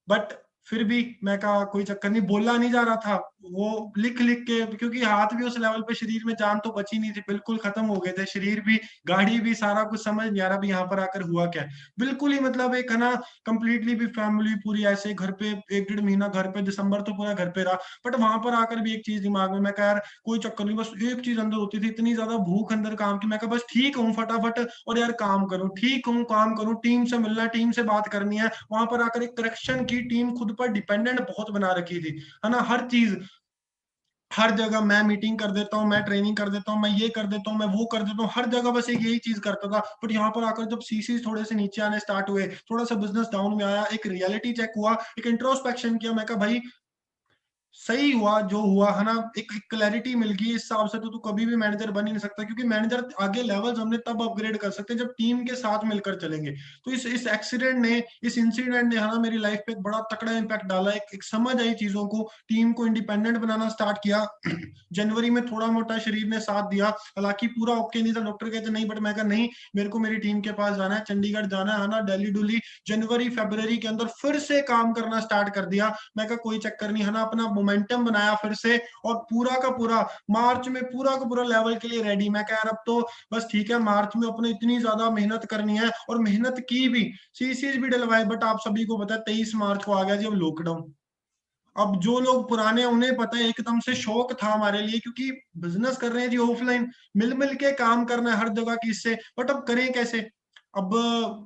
Speaker 2: बट फिर भी मैं कहा कोई चक्कर नहीं, बोला नहीं जा रहा था, वो लिख लिख के, क्योंकि हाथ भी उस लेवल पे, शरीर में जान तो बची नहीं थी, बिल्कुल खत्म हो गए थे, शरीर भी, गाड़ी भी, सारा कुछ, समझ नहीं आ रहा भी यहाँ पर आकर हुआ क्या है। बिल्कुल ही मतलब एक है ना कंप्लीटली भी फैमिली पूरी ऐसे घर पे, 1-1.5 महीना घर पे, दिसंबर तो पूरा घर पे रहा। बट वहां पर आकर भी एक चीज दिमाग में, मैं कहा यार कोई चक्कर नहीं, बस एक चीज अंदर होती थी, इतनी ज्यादा भूख अंदर काम की, मैं कहा बस ठीक हूँ फटाफट, और यार काम करूँ, ठीक हूँ काम करूँ, टीम से मिलना, टीम से बात करनी है। वहां पर आकर एक करेक्शन की टीम खुद पर डिपेंडेंट बहुत बना रखी थी, है ना, हर चीज, हर जगह मैं मीटिंग कर देता हूँ, मैं ट्रेनिंग कर देता हूँ, मैं ये कर देता हूँ, मैं वो कर देता हूँ, हर जगह बस एक यही चीज करता था। बट यहाँ पर आकर जब सीसी थोड़े से नीचे आने स्टार्ट हुए, थोड़ा सा बिजनेस डाउन में आया, एक रियलिटी चेक हुआ, एक इंट्रोस्पेक्शन किया, मैं कहा भाई सही हुआ जो हुआ, है ना, एक क्लैरिटी मिल गई, इस हिसाब से तो तू कभी भी मैनेजर बन ही नहीं सकता, क्योंकि मैनेजर आगे लेवल्स हमने तब अपग्रेड कर सकते हैं जब टीम के साथ मिलकर चलेंगे। तो इस एक्सीडेंट ने, इस इंसिडेंट ने, है ना, मेरी लाइफ पे एक बड़ा तकड़ा इम्पैक्ट डाला, एक समझ आई चीजों को, टीम को इंडिपेंडेंट बनाना स्टार्ट किया। जनवरी में थोड़ा मोटा शरीर ने साथ दिया, हालांकि पूरा ओके नहीं था, डॉक्टर कहते नहीं, बट मैं कहा नहीं, मेरे को मेरी टीम के पास जाना है, चंडीगढ़ जाना है ना, दिल्ली डुली। जनवरी फरवरी के अंदर फिर से काम करना स्टार्ट कर दिया। मैं कहा कोई चक्कर नहीं, है ना, अपना मोमेंटम बनाया फिर से, और पूरा का पूरा मार्च में पूरा का पूरा लेवल के लिए रेडी। मैं कह यार अब तो बस ठीक है, मार्च में अपने इतनी ज्यादा मेहनत करनी है, और मेहनत की भी, सीसीज भी डलवाए, बट आप सभी को पता है 23 मार्च को आ गया जी अब लॉकडाउन। अब जो लोग पुराने हैं, उन्हें पता है, एकदम से शौक था हमारे लिए, क्योंकि बिजनेस कर रहे हैं जी ऑफलाइन, मिल मिल के काम करना है हर जगह की इससे, बट अब करें कैसे। अब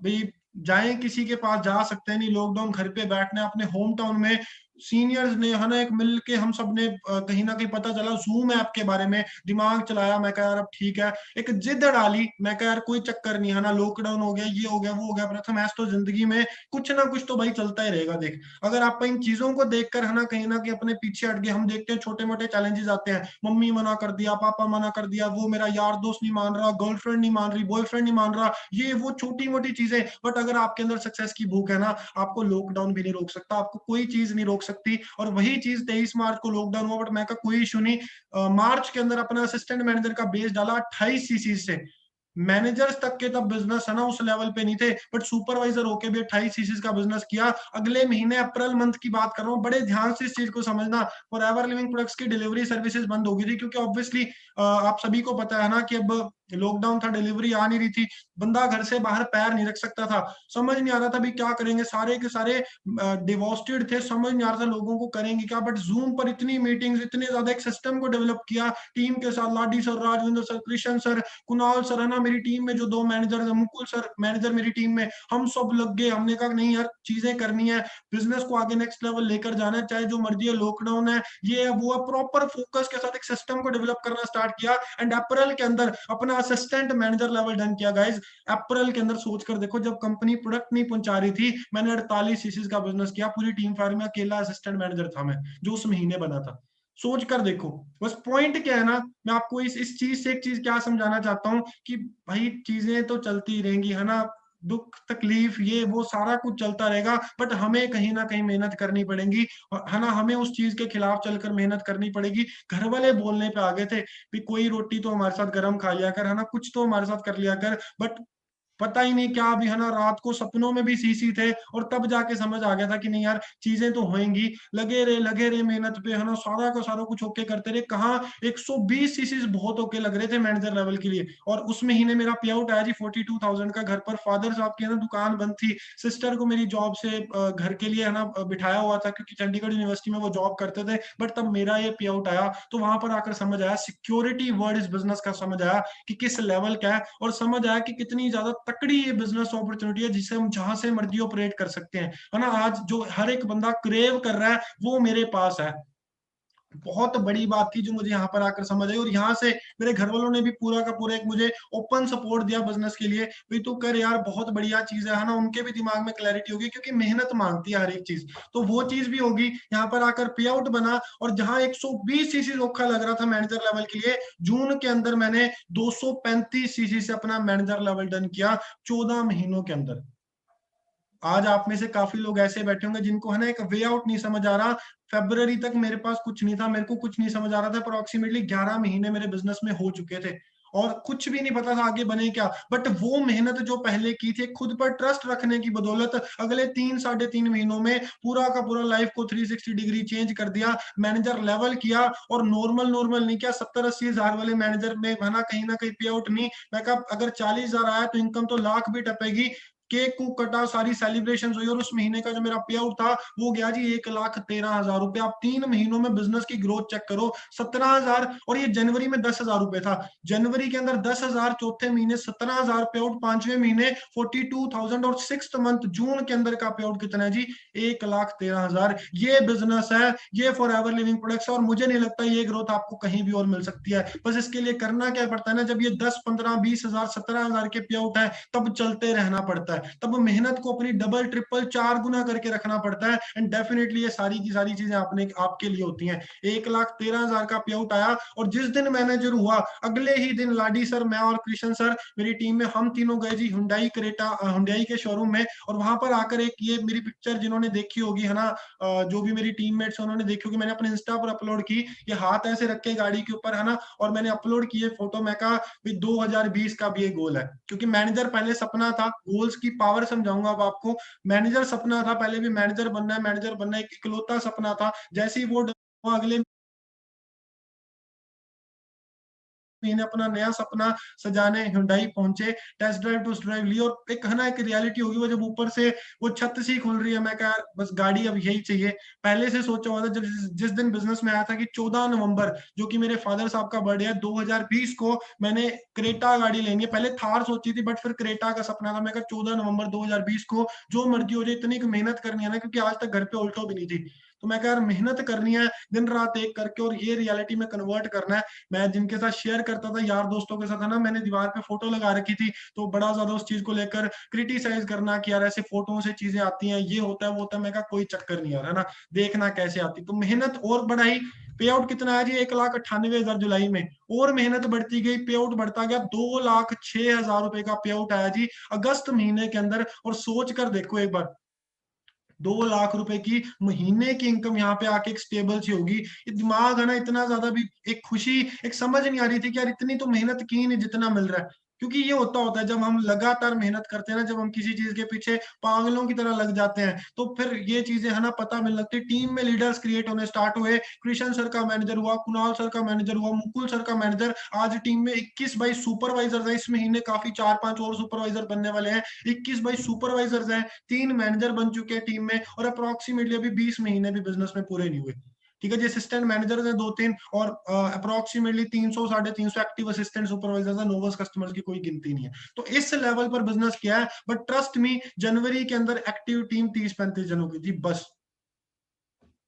Speaker 2: भाई जाएं किसी के पास जा सकते हैं नहीं, लॉकडाउन, घर पे बैठना है अपने होम टाउन में। सीनियर्स ने, है ना, एक मिल के हम सब ने कहीं ना कहीं पता चला जूम ऐप के बारे में, दिमाग चलाया, मैं कहा यार अब ठीक है, एक जिद डाली, मैं कहा यार कोई चक्कर नहीं, है ना, लॉकडाउन हो गया, ये हो गया, वो हो गया, प्रथम ऐसा तो जिंदगी में कुछ ना कुछ तो भाई चलता ही रहेगा। देख, अगर आप इन चीजों को देखकर, है ना, कहीं ना कहीं अपने पीछे हट गए, हम देखते हैं छोटे मोटे चैलेंजेस आते हैं, मम्मी मना कर दिया, पापा मना कर दिया, वो मेरा यार दोस्त नहीं मान रहा, गर्लफ्रेंड नहीं मान रही, बॉयफ्रेंड नहीं मान रहा, ये वो छोटी मोटी चीजें। बट अगर आपके अंदर सक्सेस की भूख है ना, आपको लॉकडाउन भी नहीं रोक सकता, आपको कोई चीज नहीं रोक सकती। और वही चीज 23 मार्च को लॉकडाउन हुआ, बट मैं का कोई इशू नहीं। मार्च के अंदर अपना असिस्टेंट मैनेजर का बेस डाला 28 सीसी से, मैनेजर्स तक के तब बिजनेस है ना उस लेवल पे नहीं थे, बट सुपरवाइजर होके भी 28 सीसीज का बिजनेस किया। अगले महीने अप्रैल मंथ की बात कर रहा हूँ, बड़े ध्यान से इस चीज को समझना, फॉर एवर लिविंग प्रोडक्ट्स की डिलीवरी सर्विसेज बंद हो गई थी, क्योंकि ऑब्वियसली आप सभी को पता है ना कि अब लॉकडाउन था, डिलीवरी आ नहीं रही थी, बंदा घर से बाहर पैर नहीं रख सकता था, समझ नहीं आ रहा था भी क्या करेंगे, सारे के सारे डिवोस्टेड थे, समझ नहीं आ रहा था लोगों को करेंगे क्या। बट जूम पर इतनी मीटिंग्स, इतने ज्यादा एक सिस्टम को डेवलप किया टीम के साथ, Ladi sir, Rajvinder sir, Krishna sir, Kunal sir, है ना, मेरी टीम में जो 2 मैनेजर है, मुकुल सर मैनेजर मेरी टीम में, हम सब लग गए, हमने कहा नहीं यार चीजें करनी है, बिजनेस को आगे नेक्स्ट लेवल लेकर जाना है, चाहे जो मर्जी है, लॉकडाउन है, ये है वो है, प्रॉपर फोकस के साथ एक सिस्टम को डेवलप करना स्टार्ट किया। एंड अप्रैल के अंदर अपना असिस्टेंट मैनेजर लेवल डन किया गाइज अप्रैल के अंदर। सोच कर देखो, जब कंपनी प्रोडक्ट नहीं पहुंचा रही थी, मैंने 48 सीसीज का बिजनेस किया, पूरी टीम फायर में अकेला असिस्टेंट मैनेजर था मैं, जो उस महीने बना था। सोच कर देखो। बस पॉइंट क्या है ना, मैं आपको इस चीज से एक चीज क्या समझाना चाहता हूँ कि भाई चीजें तो चलती रहेंगी, है ना, दुख तकलीफ ये वो सारा कुछ चलता रहेगा, बट हमें कहीं ना कहीं मेहनत करनी पड़ेगी, है ना, हमें उस चीज के खिलाफ चलकर मेहनत करनी पड़ेगी। घर वाले बोलने पे आ गए थे भी कोई रोटी तो हमारे साथ गर्म खा लिया कर, है ना, कुछ तो हमारे साथ कर लिया कर, बट पता ही नहीं क्या अभी, है ना, रात को सपनों में भी सीसी थे, और तब जाके समझ आ गया था कि नहीं यार चीजें तो होंगी। लगे रहे मेहनत पे, है ना, सारा का सारा कुछ ओके करते रहे। कहाँ 120 सीसी बहुत ओके लग रहे थे मैनेजर लेवल के लिए, और उस महीने मेरा पे आउट आया जी 42,000 का। घर पर फादर साहब की, है ना, दुकान बंद थी, सिस्टर को मेरी जॉब से घर के लिए, है ना, बिठाया हुआ था, क्योंकि चंडीगढ़ यूनिवर्सिटी में वो जॉब करते थे, बट तब मेरा ये पे आउट आया। तो वहां पर आकर समझ आया सिक्योरिटी वर्ड इस बिजनेस का, समझ आया कि किस लेवल का है, और समझ आया कि कितनी ज्यादा तकड़ी ये बिजनेस अपॉर्चुनिटी है, जिसे हम जहां से मर्जी ऑपरेट कर सकते हैं, है ना। आज जो हर एक बंदा क्रेव कर रहा है वो मेरे पास है। बहुत बड़ी बात थी जो मुझे यहाँ पर आकर समझ आई, और यहाँ से मेरे घर वालों ने भी पूरा का पूरा एक मुझे ओपन सपोर्ट दिया बिजनेस के लिए, भाई तू कर यार, बहुत बढ़िया चीज है ना। उनके भी दिमाग में क्लैरिटी होगी, क्योंकि मेहनत मांगती है हर एक चीज, तो वो चीज भी होगी। यहाँ पर आकर पे आउट बना, और जहां 120 सीसी धोखा लग रहा था मैनेजर लेवल के लिए, जून के अंदर मैंने 235 सीसी से अपना मैनेजर लेवल डन किया 14 महीनों के अंदर। आज आप में से काफी लोग ऐसे बैठे होंगे जिनको, है ना, एक वे आउट नहीं समझ आ रहा। फेब्रवरी तक मेरे पास कुछ नहीं था, मेरे को कुछ नहीं समझ आ रहा था, अप्रोक्सीमेटली 11 महीने मेरे बिजनेस में हो चुके थे, और कुछ भी नहीं पता था आगे बने क्या। बट वो मेहनत जो पहले की थी, खुद पर ट्रस्ट रखने की बदौलत, अगले 3 साढ़े 3 महीनों में पूरा का पूरा लाइफ को 360 डिग्री चेंज कर दिया, मैनेजर लेवल किया। और नॉर्मल नॉर्मल नहीं किया, 70-80 हजार वाले मैनेजर में, है ना, कहीं पे आउट नहीं। मैं कहा अगर 40 हजार आया तो इनकम तो लाख भी टपेगी। केक को कटा, सारी सेलिब्रेशन हुई, और उस महीने का जो मेरा पे आउट था वो गया जी 1,13,000 रुपए। आप 3 महीनों में बिजनेस की ग्रोथ चेक करो, 17,000। और ये जनवरी में 10,000 रुपए था, जनवरी के अंदर 10,000, चौथे महीने 17,000 पे आउट, पांचवें महीने 42,000, और सिक्स मंथ जून के अंदर का पे आउट कितना है जी 1,13,000। ये बिजनेस है, ये फॉर एवर लिविंग प्रोडक्ट्स, और मुझे नहीं लगता ये ग्रोथ आपको कहीं भी और मिल सकती है। बस इसके लिए करना क्या पड़ता है ना, जब ये 10, 15, 20 हजार, 17,000 के पे आउट है, तब चलते रहना पड़ता है, तब मेहनत को अपनी डबल ट्रिपल 4 गुना करके रखना पड़ता है। एंड डेफिनेटली ये सारी की सारी चीजें आपने आपके लिए होती हैं। 1,13,000 का पे आउट आया, और जिस दिन मैनेजर हुआ अगले ही दिन लाडी सर, मैं और कृष्ण सर मेरी टीम में, हम तीनों गए जी हुंडई क्रेटा, हुंडई के शोरूम में। और वहां पर आकर एक, ये मेरी पिक्चर जिन्होंने देखी होगी, है ना, जो भी मेरी टीममेट्स उन्होंने देखी होगी, मैंने अपने इंस्टा पर अपलोड की, ये हाथ ऐसे रख के गाड़ी के ऊपर, है ना, और मैंने अपलोड किए फोटो। मैं कहा 2020 का भी ये गोल है, क्योंकि मैनेजर पहले सपना था, गोल्स की पावर समझाऊंगा अब आपको। मैनेजर सपना था, पहले भी मैनेजर बनना है, मैनेजर बनना एक इकलौता सपना था। जैसे ही वो अगले महीने अपना नया सपना सजाने हुंडई पहुंचे, टेस्ट ड्राइव टू ड्राइव ली, और एक, है ना, एक रियलिटी होगी वो, जब ऊपर से वो छत सी खुल रही है। मैं कहा बस गाड़ी अब यही चाहिए। पहले से सोचा हुआ था, जब जिस दिन बिजनेस में आया था कि 14 नवंबर, जो कि मेरे फादर साहब का बर्थडे है, 2020 को मैंने क्रेटा गाड़ी लेनी है। पहले थार सोची थी, बट फिर क्रेटा का सपना था। मैं कहा 14 नवंबर 2020 को जो मर्जी हो जाए, इतनी मेहनत करनी है ना, क्योंकि आज तक घर पे उल्टो भी नहीं थी। तो मैं कहा यार मेहनत करनी है दिन रात एक करके, और ये रियलिटी में कन्वर्ट करना है। मैं जिनके साथ शेयर करता था, यार दोस्तों के साथ, है ना, मैंने दीवार पे फोटो लगा रखी थी, तो बड़ा ज्यादा उस चीज को लेकर क्रिटिसाइज करना कि यार ऐसे फोटो से चीजें आती हैं, ये होता है वो होता है। मैं कहा कोई चक्कर नहीं यार, है ना, देखना कैसे आती। तो मेहनत और बढ़ाई, पे आउट कितना है जी 1,98,000 जुलाई में, और मेहनत बढ़ती गई, पे आउट बढ़ता गया, 2,06,000 रुपए का पे आउट आया जी अगस्त महीने के अंदर। और सोच कर देखो एक बार, 2 लाख रुपए की महीने की इनकम यहाँ पे आके एक स्टेबल सी होगी। ये दिमाग, है ना, इतना ज्यादा भी एक खुशी, एक समझ नहीं आ रही थी कि यार इतनी तो मेहनत की नहीं जितना मिल रहा है। क्योंकि ये होता है जब हम लगातार मेहनत करते हैं ना, जब हम किसी चीज के पीछे पागलों की तरह लग जाते हैं, तो फिर ये चीजें, है ना, पता मिलने लगती है। टीम में लीडर्स क्रिएट होने स्टार्ट हुए, कृष्ण सर का मैनेजर हुआ, कुणाल सर का मैनेजर हुआ, मुकुल सर का मैनेजर। आज टीम में 21-22 सुपरवाइजर हैं, इस महीने काफी 4-5 और सुपरवाइजर बनने वाले हैं। 21-22 सुपरवाइजर्स हैं, 3 मैनेजर बन चुके हैं टीम में, और अप्रोक्सीमेटली अभी 20 महीने भी बिजनेस में पूरे नहीं हुए। ठीक है जी, असिस्टेंट मैनेजर है 2-3, और अप्रोक्सीमेटली 300-350 एक्टिव असिस्टेंट सुपरवाइजर है, नोवस कस्टमर्स की कोई गिनती नहीं है। तो इस लेवल पर बिजनेस किया है। बट ट्रस्ट मी, जनवरी के अंदर एक्टिव टीम 30-35 जनों की थी बस,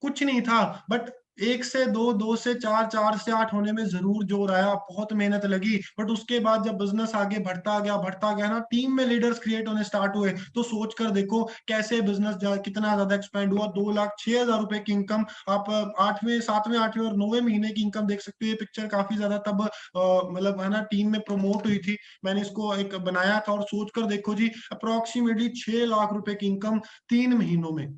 Speaker 2: कुछ नहीं था। बट 1 से 2, 2 से 4, 4 से 8 होने में जरूर जोर आया, बहुत मेहनत लगी, बट उसके बाद जब बिजनेस आगे बढ़ता गया ना, टीम में लीडर्स क्रिएट होने स्टार्ट हुए, तो सोच कर देखो कैसे बिजनेस कितना ज्यादा एक्सपेंड हुआ। 2,06,000 रुपए की इनकम, आप 8वें 7वें 8वें और 9वें महीने की इनकम देख सकते हो। ये पिक्चर काफी ज्यादा तब मतलब है ना टीम में प्रमोट हुई थी, मैंने इसको एक बनाया था, और सोच कर देखो जी अप्रोक्सीमेटली 6 लाख रुपए की इनकम 3 महीनों में।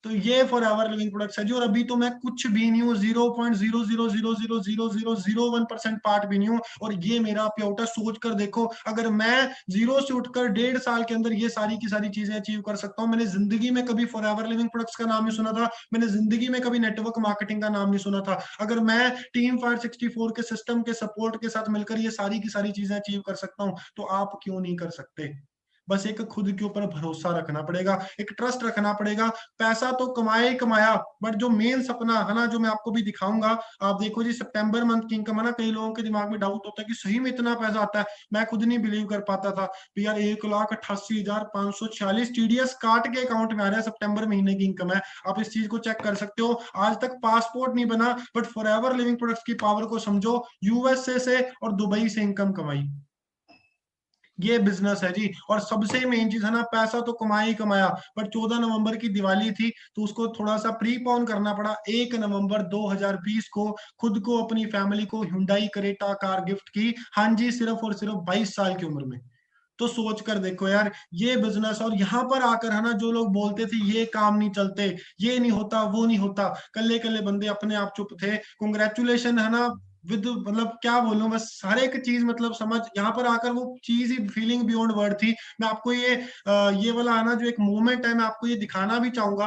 Speaker 2: तो ये फॉर एवर लिविंग प्रोडक्ट्स है जी। और अभी तो मैं कुछ भी नहीं हूँ, 0.000000001% पार्ट भी नहीं हूँ, और ये मेरा पे आउट है। सोच कर देखो, अगर मैं जीरो से उठकर 1.5 साल के अंदर ये सारी की सारी चीजें अचीव कर सकता हूँ। मैंने जिंदगी में कभी फॉर एवर लिविंग प्रोडक्ट्स का नाम नहीं सुना था, मैंने जिंदगी में कभी नेटवर्क मार्केटिंग का नाम नहीं सुना था। अगर मैं टीम फायर 64 के सिस्टम के सपोर्ट के साथ मिलकर ये सारी की सारी चीजें अचीव कर सकता हूँ, तो आप क्यों नहीं कर सकते? बस एक खुद के ऊपर भरोसा रखना पड़ेगा, एक ट्रस्ट रखना पड़ेगा। पैसा तो कमाया ही कमाया, बट जो मेन सपना है ना, जो मैं आपको भी दिखाऊंगा, आप देखो जी सितंबर मंथ की इनकम है ना, कई लोगों के दिमाग में डाउट होता है कि सही में इतना पैसा आता है। मैं खुद नहीं बिलीव कर पाता था कि यार 1,88,546 टीडीएस काट के अकाउंट में आ रहा है, सितंबर महीने की इनकम है। आप इस चीज को चेक कर सकते हो। आज तक पासपोर्ट नहीं बना, but for ever living products की पावर को समझो, यूएसए से और दुबई से इनकम कमाई, ये बिजनेस है जी। और सबसे मेन चीज है ना, पैसा तो कमाया ही कमाया, पर 14 नवंबर की दिवाली थी, तो उसको थोड़ा सा प्रीपोन करना पड़ा। 1 नवंबर 2020 को खुद को, अपनी फैमिली को हुंडई क्रेटा कार गिफ्ट की। हाँ जी, सिर्फ और सिर्फ 22 साल की उम्र में। तो सोच कर देखो यार, ये बिजनेस, और यहाँ पर आकर है ना, जो लोग बोलते थे ये काम नहीं चलते, ये नहीं होता, वो नहीं होता, कल्ले कल्ले बंदे अपने आप चुप थे। कॉन्ग्रेचुलेशन है ना, विद मतलब क्या बोलूं, बस हर एक चीज मतलब समझ, यहाँ पर आकर वो चीज ही फीलिंग बियॉन्ड वर्ड थी। मैं आपको ये वाला है ना जो एक मोमेंट है, मैं आपको ये दिखाना भी चाहूंगा।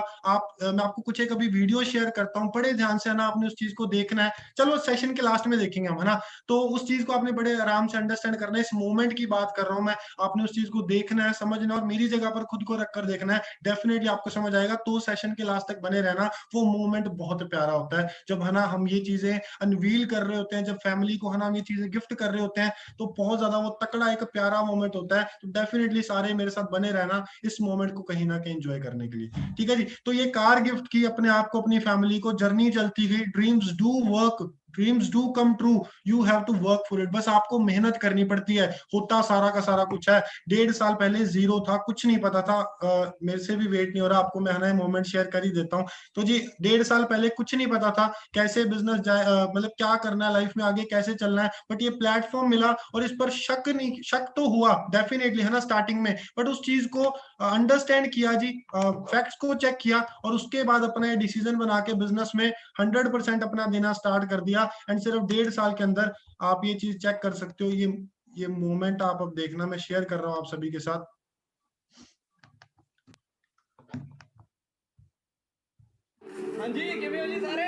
Speaker 2: मैं आपको कुछ एक अभी वीडियो शेयर करता हूँ, बड़े ध्यान से है ना, आपने उस चीज को देखना है। चलो सेशन के लास्ट में देखेंगे हम, है ना। तो उस चीज को आपने बड़े आराम से अंडरस्टैंड करना है, इस मोमेंट की बात कर रहा हूँ मैं। आपने उस चीज को देखना है, समझना, और मेरी जगह पर खुद को रख कर देखना है, डेफिनेटली आपको समझ आएगा। तो सेशन के लास्ट तक बने रहना। वो मोमेंट बहुत प्यारा होता है, जब है ना हम ये चीजें अनवील कर रहे होते हैं, जब फैमिली को है ना हम ये चीजें गिफ्ट कर रहे होते हैं, तो बहुत ज्यादा वो तकड़ा एक प्यारा मोमेंट होता है। तो डेफिनेटली सारे मेरे साथ बने रहना इस मोमेंट को कहीं ना कहीं एंजॉय करने के लिए, ठीक है जी। तो ये कार गिफ्ट की अपने आप को, अपनी फैमिली को, जर्नी चलती गई। Dreams do work, dreams do come true, you have to work for it. बस आपको मेहनत करनी पड़ती है, होता सारा का सारा कुछ है। 1.5 साल पहले जीरो था, कुछ नहीं पता था। मेरे से भी वेट नहीं हो रहा, आपको मैं है ना मोमेंट शेयर कर ही देता हूँ। तो जी 1.5 साल पहले कुछ नहीं पता था कैसे बिजनेस जाए, मतलब क्या करना है लाइफ में, आगे कैसे चलना है। बट ये प्लेटफॉर्म मिला, और इस पर शक नहीं, शक तो हुआ डेफिनेटली है ना स्टार्टिंग में, बट उस चीज को अंडरस्टैंड किया जी, फैक्ट्स को चेक किया, और उसके बाद अपना डिसीजन बना के बिजनेस में 100% अपना देना स्टार्ट कर दिया। एंड सिर्फ 1.5 साल के अंदर आप ये चीज चेक कर सकते हो। ये मोमेंट आप अब देखना, मैं शेयर कर रहा हूँ आप सभी के साथ। हाँ जी, किਵੇਂ हो जी सारे?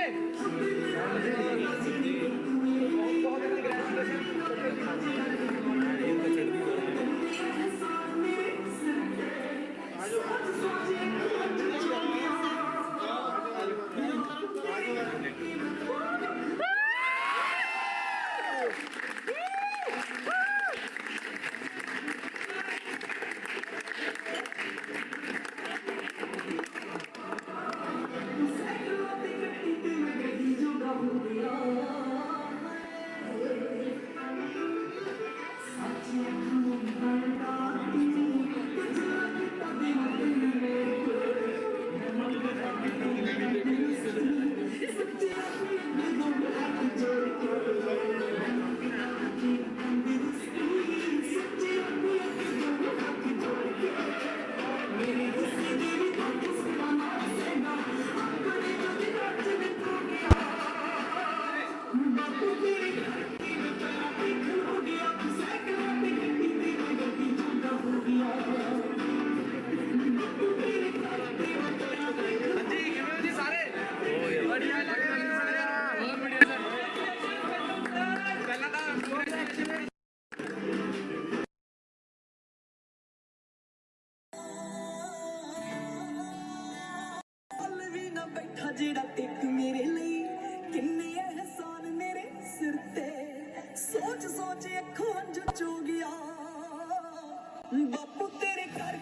Speaker 2: ਜਿਹੜਾ ਇੱਕ ਮੇਰੇ ਲਈ ਕਿੰਨੇ ਅਹਿਸਾਨ ਮੇਰੇ ਸਿਰ ਤੇ ਸੋਚ ਸੋਚ ਅੱਖੋਂ ਅੰਝ ਚੋ ਗਿਆ ਬਾਪੂ ਤੇਰੇ ਘਰ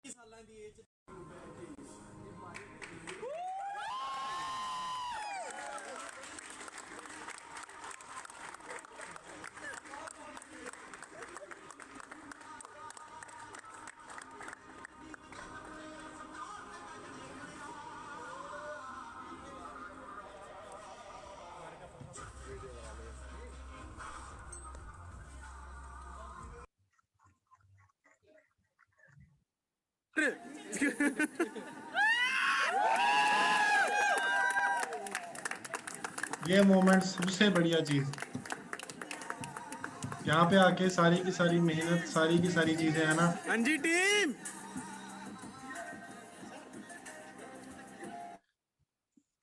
Speaker 2: ਸਾਲਾਂ ਦੀ ਏਜ ये मोमेंट सबसे बढ़िया चीज, यहाँ पे आके सारी की सारी मेहनत, सारी की सारी चीजें है ना।
Speaker 1: हाँ जी टीम।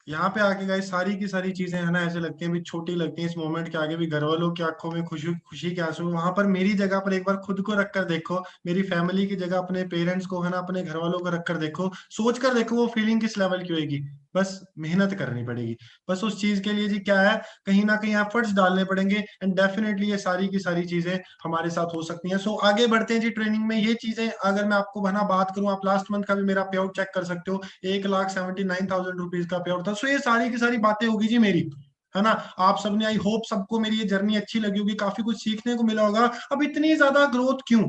Speaker 2: यहाँ पे आके गाइस सारी की सारी चीजें है ना ऐसे लगती हैं भी छोटी लगती हैं, इस मोमेंट के आगे भी घर वालों की आंखों में खुशी खुशी के आंसू। वहां पर मेरी जगह पर एक बार खुद को रख कर देखो, मेरी फैमिली की जगह अपने पेरेंट्स को है ना, अपने घर वालों को रख कर देखो, सोच कर देखो वो फीलिंग किस लेवल की होगी। बस मेहनत करनी पड़ेगी, बस उस चीज के लिए जी क्या है, कहीं ना कहीं एफर्ट्स डालने पड़ेंगे, एंड डेफिनेटली ये सारी की सारी चीजें हमारे साथ हो सकती हैं। सो आगे बढ़ते हैं जी ट्रेनिंग में। ये चीजें अगर मैं आपको है ना बात करूं, आप लास्ट मंथ का भी मेरा पे आउट चेक कर सकते हो, 1,79,000 रुपीज का पे आउट था। सो ये सारी की सारी बातें होगी जी मेरी, है ना। आप सबने, आई होप सबको मेरी ये जर्नी अच्छी लगी होगी, काफी कुछ सीखने को मिला होगा। अब इतनी ज्यादा ग्रोथ क्यों,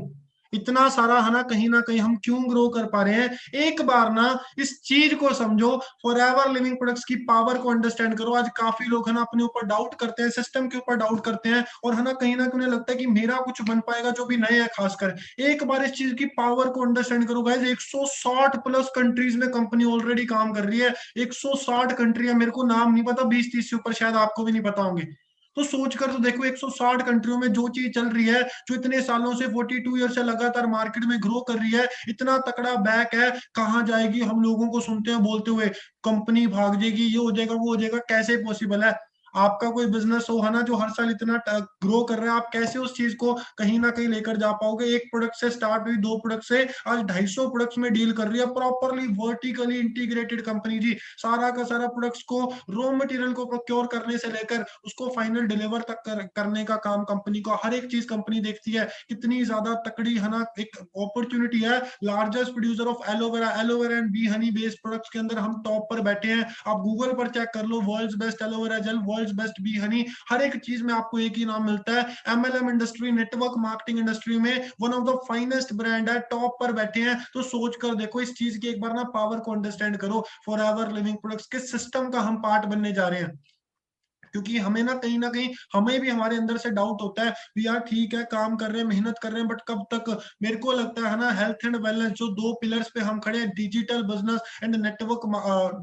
Speaker 2: इतना सारा है ना कहीं हम क्यों ग्रो कर पा रहे हैं, एक बार ना इस चीज को समझो। फॉरएवर लिविंग प्रोडक्ट्स की पावर को अंडरस्टैंड करो। आज काफी लोग है ना अपने ऊपर डाउट करते हैं, सिस्टम के ऊपर डाउट करते हैं, और है ना कहीं उन्हें लगता है कि मेरा कुछ बन पाएगा, जो भी नए हैं खासकर। एक बार इस चीज की पावर को अंडरस्टैंड करो गाइस, 160 प्लस कंट्रीज में कंपनी ऑलरेडी काम कर रही है। 160 कंट्री है, मेरे को नाम नहीं पता, 20-30 से ऊपर शायद आपको भी नहीं पता होंगे। तो सोच कर तो देखो, 160 कंट्रियों में जो चीज चल रही है, जो इतने सालों से 42 ईयर से लगातार मार्केट में ग्रो कर रही है, इतना तकड़ा बैक है, कहाँ जाएगी। हम लोगों को सुनते हैं बोलते हुए कंपनी भाग जाएगी, ये हो जाएगा वो हो जाएगा, कैसे पॉसिबल है। आपका कोई बिजनेस हो है ना जो हर साल इतना ग्रो कर रहा है, आप कैसे उस चीज को कहीं ना कहीं लेकर जा पाओगे। एक प्रोडक्ट से स्टार्ट हुई, 2 प्रोडक्ट से आज 250 प्रोडक्ट्स में डील कर रही है, प्रॉपरली वर्टिकली इंटीग्रेटेड कंपनी जी। सारा का सारा प्रोडक्ट्स को, रॉ मटेरियल को प्रोक्योर करने से लेकर उसको फाइनल डिलीवर तक करने का काम कंपनी को, हर एक चीज कंपनी देखती है। कितनी ज्यादा तकड़ी है ना एक अपॉर्चुनिटी है। Largest producer of aloe vera, aloe vera and B Honey based products के अंदर हम टॉप पर बैठे हैं। आप गूगल पर चेक कर लो, world's best aloe vera gel, world's best bee honey, हर एक चीज में आपको एक ही नाम मिलता है। MLM industry, network marketing industry में one of the finest brand है, टॉप पर बैठे हैं। तो सोच कर देखो इस चीज की एक बार ना पावर को अंडरस्टैंड करो। फॉरएवर लिविंग प्रोडक्ट्स के सिस्टम का हम पार्ट बनने जा रहे हैं। क्योंकि हमें ना कहीं हमें भी हमारे अंदर से डाउट होता है भी यार ठीक है काम कर रहे हैं, मेहनत कर रहे हैं, बट कब तक। मेरे को लगता है ना हेल्थ एंड वेलनेस, जो 2 पिलर्स पे हम खड़े हैं, डिजिटल बिजनेस एंड नेटवर्क,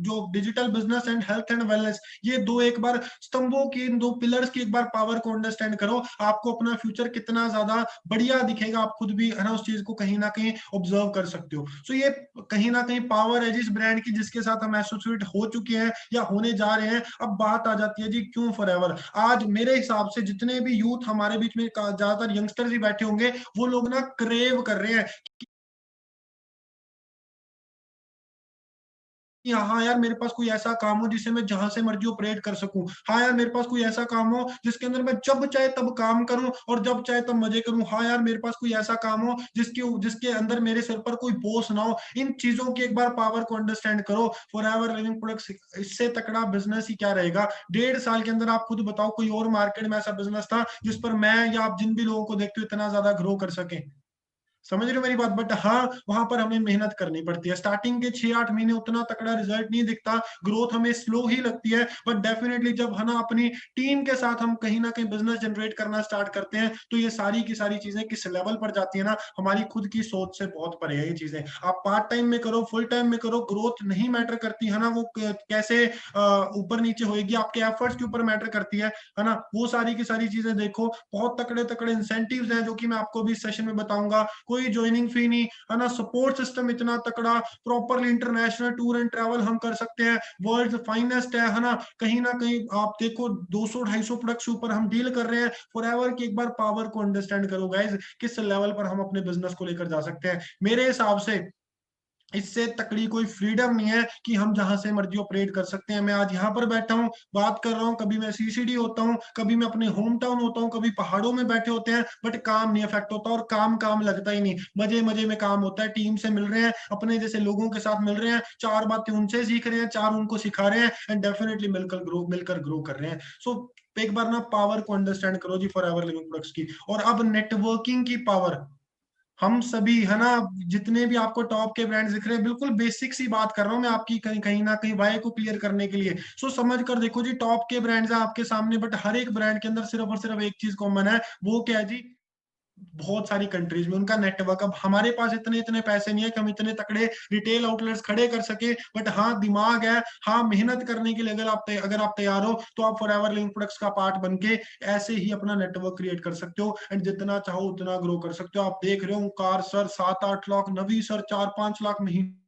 Speaker 2: जो digital business and health and wellness, ये दो एक बार स्तंभों की, इन 2 पिलर्स की एक बार पावर को अंडरस्टैंड करो। आपको अपना फ्यूचर कितना ज्यादा बढ़िया दिखेगा, आप खुद भी है ना उस चीज को कहीं ना कहीं ऑब्जर्व कर सकते हो। सो ये कहीं ना कहीं पावर है जिस ब्रांड की, जिसके साथ हम एसोसिएट हो चुके हैं या होने जा रहे हैं। अब बात आ जाती है जी क्यों फॉरएवर। आज मेरे हिसाब से जितने भी यूथ हमारे बीच में, ज्यादातर यंगस्टर्स ही बैठे होंगे, वो लोग ना क्रेव कर रहे हैं कि हाँ यार मेरे पास कोई ऐसा काम हो जिसे मैं जहां से मर्जी ऑपरेट कर सकूं। हाँ यार मेरे पास कोई ऐसा काम हो जिसके अंदर मैं जब चाहे तब काम करूं और जब चाहे तब मजे करूं। हाँ यार मेरे पास कोई ऐसा काम हो जिसके जिसके अंदर मेरे सिर पर कोई बोझ ना हो। इन चीजों की एक बार पावर को अंडरस्टैंड करो। फॉरएवर लिविंग प्रोडक्ट्स, इससे तकड़ा बिजनेस ही क्या रहेगा। 1.5 साल के अंदर आप खुद बताओ कोई और मार्केट में ऐसा बिजनेस था जिस पर मैं या आप जिन भी लोगों को देखते हो इतना ज्यादा ग्रो कर सके। समझ रहे हो मेरी बात। बट हाँ, वहां पर हमें मेहनत करनी पड़ती है। स्टार्टिंग के 6-8 महीने उतना तकड़ा रिजल्ट नहीं दिखता, ग्रोथ हमें स्लो ही लगती है। बट डेफिनेटली जब है ना अपनी टीम के साथ हम कहीं ना कहीं बिजनेस जनरेट करना स्टार्ट करते हैं, तो ये सारी की सारी चीजें किस लेवल पर जाती है ना, हमारी खुद की सोच से बहुत परे है ये चीजें। आप पार्ट टाइम में करो, फुल टाइम में करो, ग्रोथ नहीं मैटर करती है ना, वो कैसे ऊपर नीचे होएगी, आपके एफर्ट्स के ऊपर मैटर करती है ना। वो सारी की सारी चीजें देखो, बहुत तकड़े तकड़े इंसेंटिव्स हैं जो कि मैं आपको भी इस सेशन में बताऊंगा। कोई ज्वाइनिंग फी नहीं, है ना। सपोर्ट सिस्टम इतना तकड़ा, properly international tour and travel हम कर सकते हैं, वर्ल्ड फाइनेस्ट है ना। कहीं ना कहीं आप देखो 200-250 प्रोडक्ट्स के ऊपर हम डील कर रहे हैं। फॉरएवर की एक बार पावर को अंडरस्टैंड करो गाइज, किस लेवल पर हम अपने बिजनेस को लेकर जा सकते हैं। मेरे हिसाब से इससे तकड़ी कोई फ्रीडम नहीं है कि हम जहां से मर्जी ऑपरेट कर सकते हैं। मैं आज यहाँ पर बैठा हूँ, बात कर रहा हूँ, कभी मैं सीसीडी होता हूँ, कभी मैं अपने होम टाउन होता हूँ, कभी पहाड़ों में बैठे होते हैं, बट काम नहीं अफेक्ट होता और काम काम लगता ही नहीं। मजे मजे में काम होता है, टीम से मिल रहे हैं, अपने जैसे लोगों के साथ मिल रहे हैं, 4 बातें उनसे सीख रहे हैं, 4 उनको सिखा रहे हैं, एंड डेफिनेटली मिलकर ग्रो कर रहे हैं। सो एक बार ना पावर को अंडरस्टैंड करो जी फॉरएवर लिविंग प्रोडक्ट्स की। और अब नेटवर्किंग की पावर, हम सभी है ना, जितने भी आपको टॉप के ब्रांड्स दिख रहे हैं, बिल्कुल बेसिक सी बात कर रहा हूं मैं आपकी, कहीं कहीं ना कहीं वाई को क्लियर करने के लिए। सो समझ कर देखो जी, टॉप के ब्रांड्स हैं आपके सामने, बट हर एक ब्रांड के अंदर सिर्फ और सिर्फ एक चीज कॉमन है। वो क्या है जी, बहुत सारी कंट्रीज में उनका नेटवर्क। अब हमारे पास इतने इतने पैसे नहीं है कि हम इतने तकड़े रिटेल आउटलेट्स खड़े कर सके, बट हाँ दिमाग है, हाँ मेहनत करने के लिए अगर आप तैयार हो तो आप फॉरएवर लिंक प्रोडक्ट्स का पार्ट बन के ऐसे ही अपना नेटवर्क क्रिएट कर सकते हो एंड जितना चाहो उतना ग्रो कर सकते हो। आप देख रहे हो कार सर 7-8 लाख, नवी सर 4-5 लाख महीने